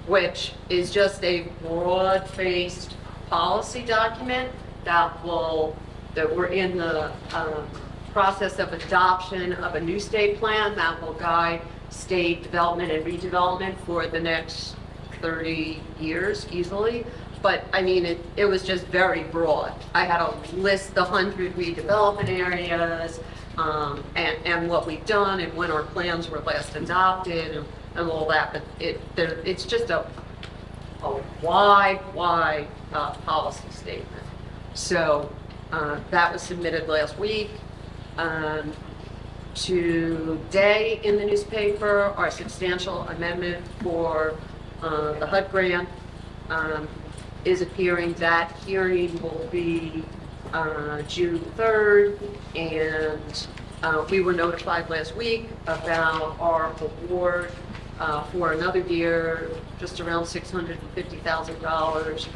which is just a broad-based policy document that we're in the process of adoption of a new state plan that will guide state development and redevelopment for the next 30 years easily. But I mean, it was just very broad. I had to list the 100 redevelopment areas, and what we've done and when our plans were last adopted and all that. But it's just a wide policy statement. So that was submitted last week. Today in the newspaper, our substantial amendment for the HUD grant is appearing. That hearing will be June 3rd, and we were notified last week about our award for another year, just around $650,000.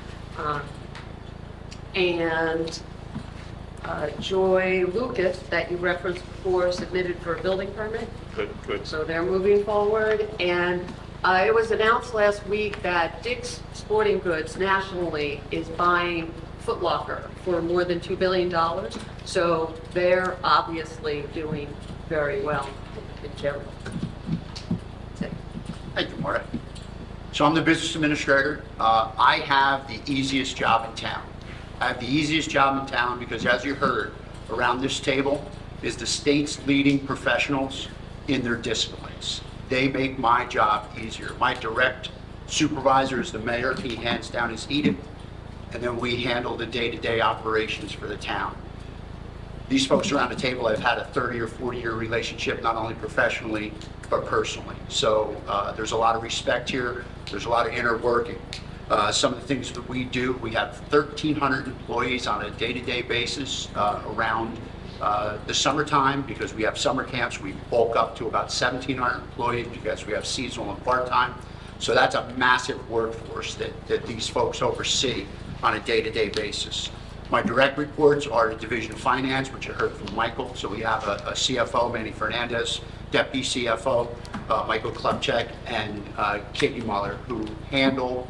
And Joy Lucas, that you referenced before, submitted for a building permit. Good. So they're moving forward. And it was announced last week that Dick's Sporting Goods nationally is buying Foot Locker for more than $2 billion. So they're obviously doing very well in general. Thank you, Marta. So I'm the business administrator. I have the easiest job in town. I have the easiest job in town because, as you heard, around this table is the state's leading professionals in their disciplines. They make my job easier. My direct supervisor is the mayor. He hands down his edict, and then we handle the day-to-day operations for the town. These folks around the table have had a 30 or 40-year relationship, not only professionally, but personally. So there's a lot of respect here. There's a lot of inner working. Some of the things that we do, we have 1,300 employees on a day-to-day basis around the summertime. Because we have summer camps, we bulk up to about 1,700 employees because we have seasonal and part-time. So that's a massive workforce that these folks oversee on a day-to-day basis. My direct reports are the Division of Finance, which you heard from Michael. So we have a CFO, Manny Fernandez, Deputy CFO, Michael Klepchak, and Katie Mullen, who handle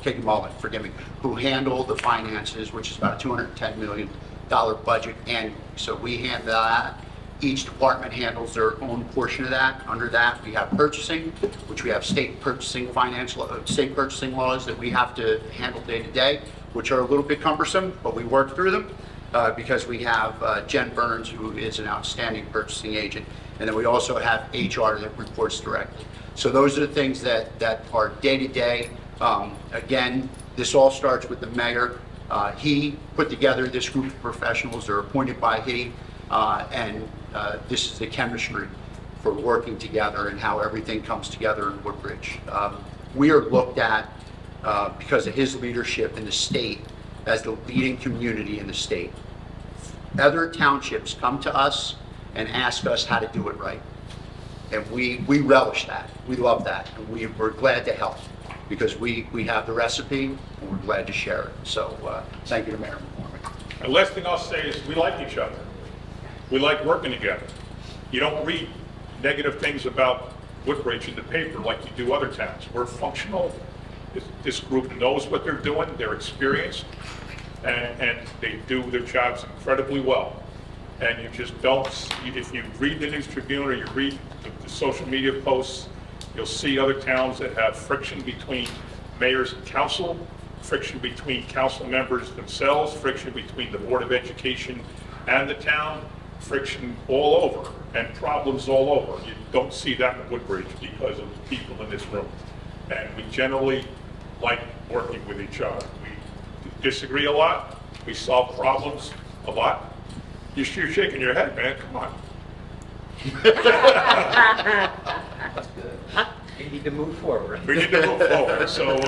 the finances, which is about a $210 million budget annually. So we handle that. Each department handles their own portion of that. Under that, we have purchasing, which we have state purchasing laws that we have to handle day to day, which are a little bit cumbersome, but we work through them because we have Jen Burns, who is an outstanding purchasing agent. And then we also have HR that reports directly. So those are the things that are day to day. Again, this all starts with the mayor. He put together this group of professionals. They're appointed by he, and this is the chemistry for working together and how everything comes together in Woodbridge. We are looked at, because of his leadership in the state, as the leading community in the state. Other townships come to us and ask us how to do it right. And we relish that. We love that. And we're glad to help because we have the recipe and we're glad to share it. So thank you to Mayor McCormick. The last thing I'll say is we like each other. We like working together. You don't read negative things about Woodbridge in the paper like you do other towns. We're functional. This group knows what they're doing. They're experienced. And they do their jobs incredibly well. And you just don't, if you read the News Tribune or you read the social media posts, you'll see other towns that have friction between mayors and council, friction between council members themselves, friction between the Board of Education and the town, friction all over, and problems all over. You don't see that in Woodbridge because of the people in this room. And we generally like working with each other. We disagree a lot. We solve problems a lot. You're shaking your head, man. Come on. That's good. We need to move forward. We need to move forward. So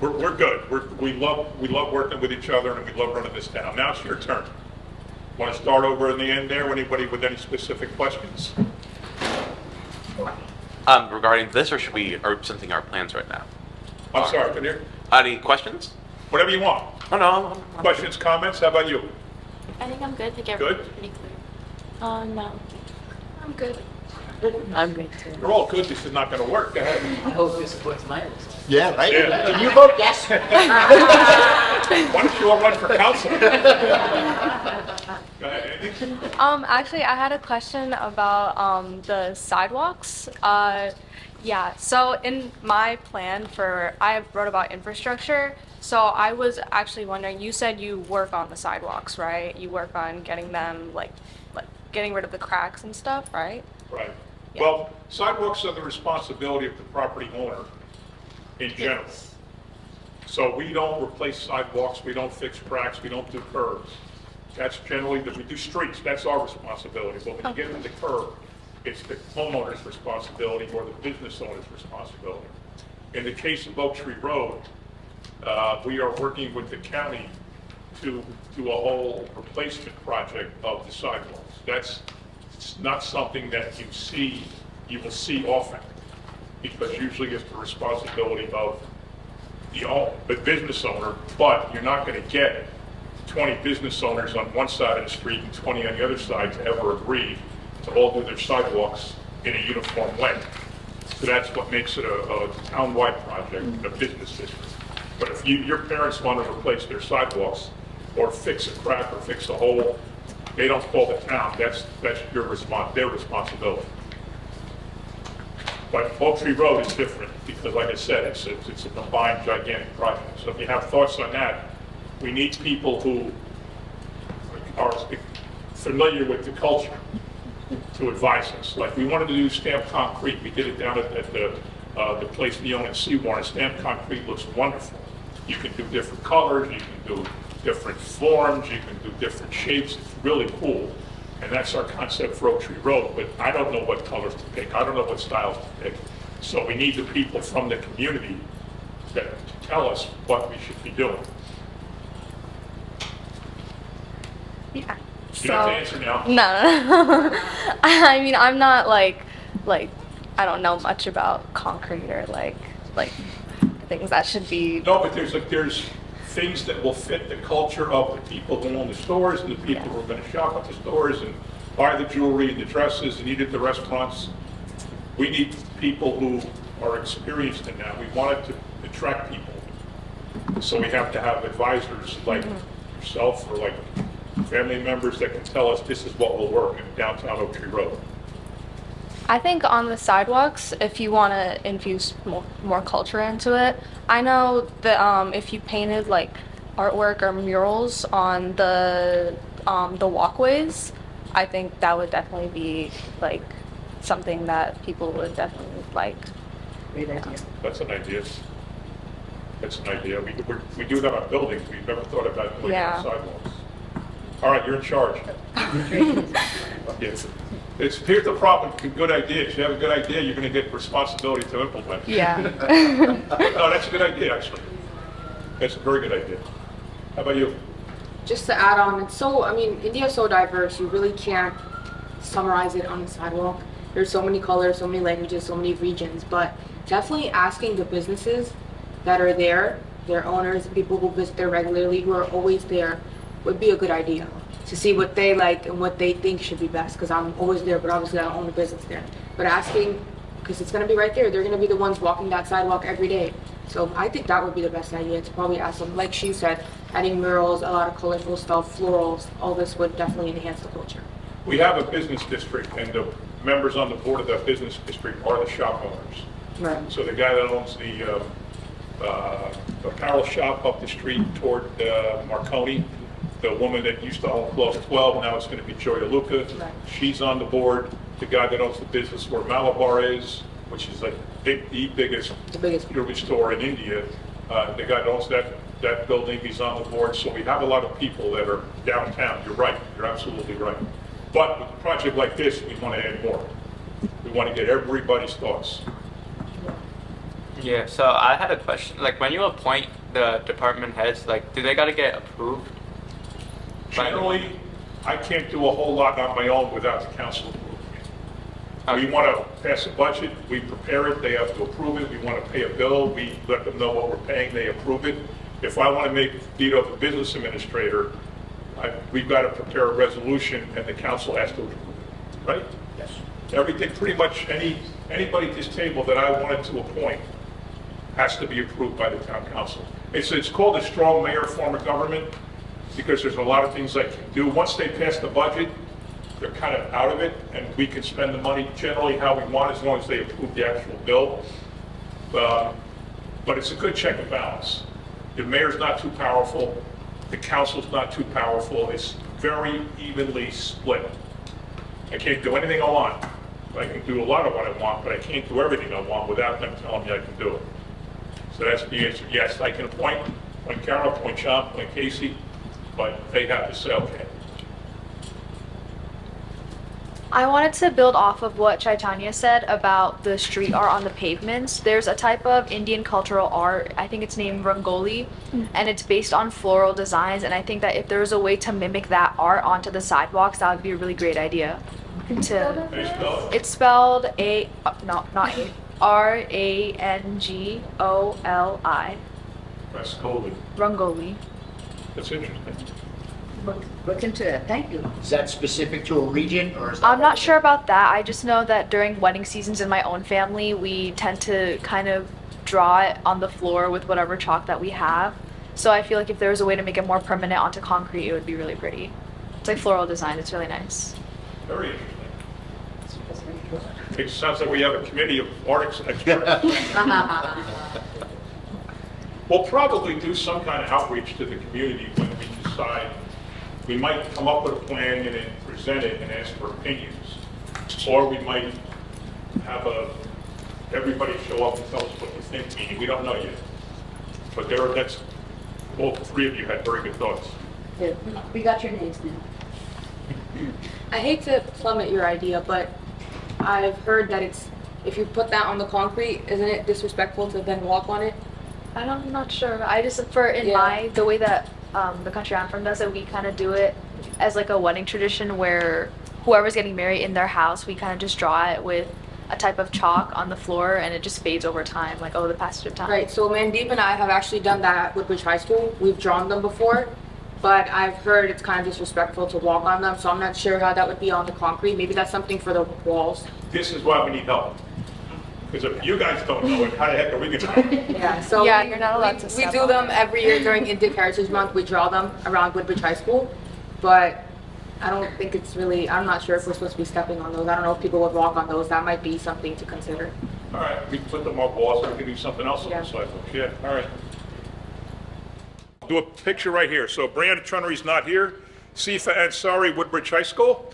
we're good. We love working with each other, and we love running this town. Now it's your turn. Want to start over in the end there? Anybody with any specific questions? Regarding this, or something our plans right now? I'm sorry, can you hear? Any questions? Whatever you want. Oh, no. Questions, comments? How about you? I think I'm good. I think Good? everything's pretty clear. No. I'm good. I'm good too. You're all good. This is not going to work. Go ahead. I hope this puts my list. Yeah, right? Yeah. Can you vote yes? Why don't you all run for council? Go ahead, anything? Actually, I had a question about the sidewalks. Yeah, so in my plan I wrote about infrastructure. So I was actually wondering, you said you work on the sidewalks, right? You work on getting them, like getting rid of the cracks and stuff, right? Right. Yeah. Well, sidewalks are the responsibility of the property owner in general. So we don't replace sidewalks, we don't fix cracks, we don't do curbs. That's generally, we do streets, that's our responsibility. But when you get to the curb, it's the homeowner's responsibility or the business owner's responsibility. In the case of Oak Tree Road, we are working with the county to do a whole replacement project of the sidewalks. It's not something that you will see often, because usually it's the responsibility of the business owner, but you're not going to get 20 business owners on one side of the street and 20 on the other side to ever agree to all do their sidewalks in a uniform way. So that's what makes it a town-wide project, a business district. But if your parents want to replace their sidewalks or fix a crack or fix a hole, they don't call the town. That's their responsibility. But Oak Tree Road is different because, like I said, it's a combined gigantic project. So if you have thoughts on that, we need people who are familiar with the culture to advise us. Like we wanted to do stamped concrete. We did it down at the place we own in Seawarren. Stamped concrete looks wonderful. You can do different colors, you can do different forms, you can do different shapes. It's really cool. And that's our concept for Oak Tree Road. But I don't know what colors to pick. I don't know what styles to pick. So we need the people from the community to tell us what we should be doing. Yeah. You don't have to answer now. No. I mean, I'm not like I don't know much about concrete or like things that should be. No, but there's things that will fit the culture of the people who own the stores and the people who are going to shop at the stores and buy the jewelry and the dresses and eat at the restaurants. We need people who are experienced in that. We wanted to attract people. So we have to have advisors like yourself or like family members that can tell us this is what will work in downtown Oak Tree Road. I think on the sidewalks, if you want to infuse more culture into it, I know that if you painted like artwork or murals on the walkways, I think that would definitely be like something that people would definitely like. Great idea. That's an idea. That's an idea. We do that on buildings. We've never thought about doing it on sidewalks. All right, you're in charge. Yes. Here's the problem, good idea. If you have a good idea, you're going to get responsibility to implement it. Yeah. No, that's a good idea, actually. That's a very good idea. How about you? Just to add on, India is so diverse, you really can't summarize it on the sidewalk. There's so many colors, so many languages, so many regions, but definitely asking the businesses that are there, their owners, people who visit there regularly, who are always there, would be a good idea to see what they like and what they think should be best, because I'm always there, but obviously I don't own a business there. But asking, because it's going to be right there, they're going to be the ones walking that sidewalk every day. So I think that would be the best idea, to probably ask them, like she said, adding murals, a lot of colorful stuff, florals, all this would definitely enhance the culture. We have a business district, and the members on the board of that business district are the shop owners. Right. So the guy that owns the apparel shop up the street toward Marconi, the woman that used to own Close 12, now it's going to be Joy DeLuca. Right. She's on the board. The guy that owns the business where Malabar is, which is like the biggest jewelry store in India, the guy that owns that building, he's on the board. So we have a lot of people that are downtown. You're right. You're absolutely right. But with a project like this, we want to add more. We want to get everybody's thoughts. Yeah, so I had a question. Like, when you appoint the department heads, like, do they got to get approved? Generally, I can't do a whole lot on my own without the council approving it. We want to pass a budget, we prepare it, they have to approve it. We want to pay a bill, we let them know what we're paying, they approve it. If I want to make Vito the business administrator, we've got to prepare a resolution and the council has to approve it, right? Yes. Everything, pretty much anybody at this table that I wanted to appoint has to be approved by the town council. It's called a strong mayor form of government because there's a lot of things they can do. Once they pass the budget, they're kind of out of it, and we can spend the money generally how we want as long as they approve the actual bill. But it's a good check and balance. The mayor's not too powerful, the council's not too powerful, it's very evenly split. I can't do anything I want. I can do a lot of what I want, but I can't do everything I want without them telling me I can do it. So that's the answer. Yes, I can appoint Carol, appoint John, appoint Casey, but they have to say, okay. I wanted to build off of what Chaitanya said about the street art on the pavements. There's a type of Indian cultural art, I think it's named Rangoli, and it's based on floral designs, and I think that if there was a way to mimic that art onto the sidewalks, that would be a really great idea. It's spelled R-A-N-G-O-L-I. Rascoli. Rangoli. That's interesting. Look into it, thank you. Is that specific to a region, or is that? I'm not sure about that. I just know that during wedding seasons in my own family, we tend to kind of draw it on the floor with whatever chalk that we have. So I feel like if there was a way to make it more permanent onto concrete, it would be really pretty. It's like floral design. It's really nice. Very interesting. It sounds like we have a committee of art experts. We'll probably do some kind of outreach to the community when we decide. We might come up with a plan and then present it and ask for opinions. Or we might have everybody show up and tell us what you think meeting. We don't know yet. But that's, all three of you had very good thoughts. Yeah, we got your names now. I hate to plummet your idea, but I've heard that if you put that on the concrete, isn't it disrespectful to then walk on it? I'm not sure. I just, the way that the country I'm from does it, we kind of do it as like a wedding tradition where whoever's getting married in their house, we kind of just draw it with a type of chalk on the floor and it just fades over time, like over the passage of time. Right, so Mandeep and I have actually done that at Woodbridge High School. We've drawn them before, but I've heard it's kind of disrespectful to walk on them, so I'm not sure how that would be on the concrete. Maybe that's something for the walls. This is why we need help. Because if you guys don't know it, how the heck are we going to know? Yeah, so you're not allowed to. We do them every year during Indian Heritage Month. We draw them around Woodbridge High School, but I don't think it's really. I'm not sure if we're supposed to be stepping on those. I don't know if people would walk on those. That might be something to consider. All right, we can put them on walls, or we can do something else on the sidewalks. Yeah, all right. Do a picture right here. So Brianna Trunnery's not here. Sifa Ansari, Woodbridge High School.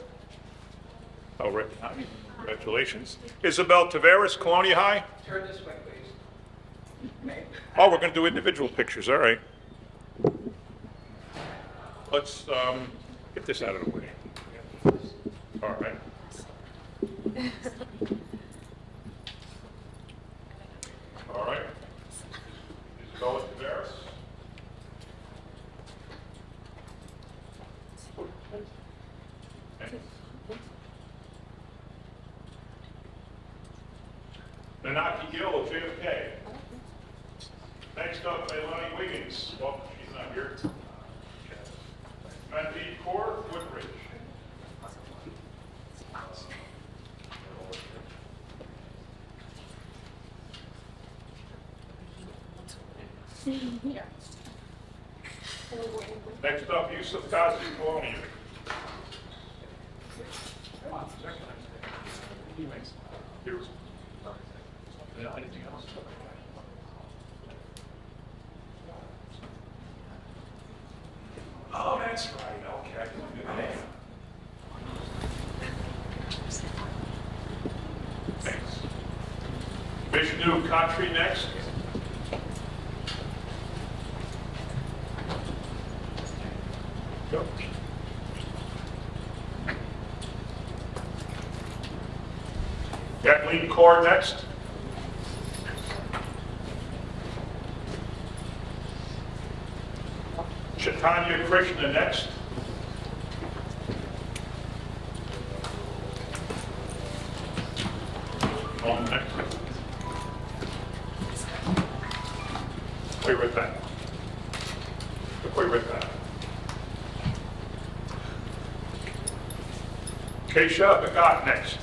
Oh, right behind me. Congratulations. Isabel Taveras, Colonia High. Turn this way, please. Oh, we're going to do individual pictures. All right. Let's, Get this out of the way. All right. All right. Isabella Tavares. Nanaki Gill of JFK. Next up, Leilani Wiggins. Well, she's not here. Mandeep Kaur, Woodbridge. Next up, Yusuf Kazi Colonial. Here's. Anything else? Oh, that's right. Okay, I can do that. Thanks. Vishnu Khatri next. Go. Kathleen Kaur next. Chaitanya Krishna next. On next. Wait right back. Wait right back. Keisha Bhagat next.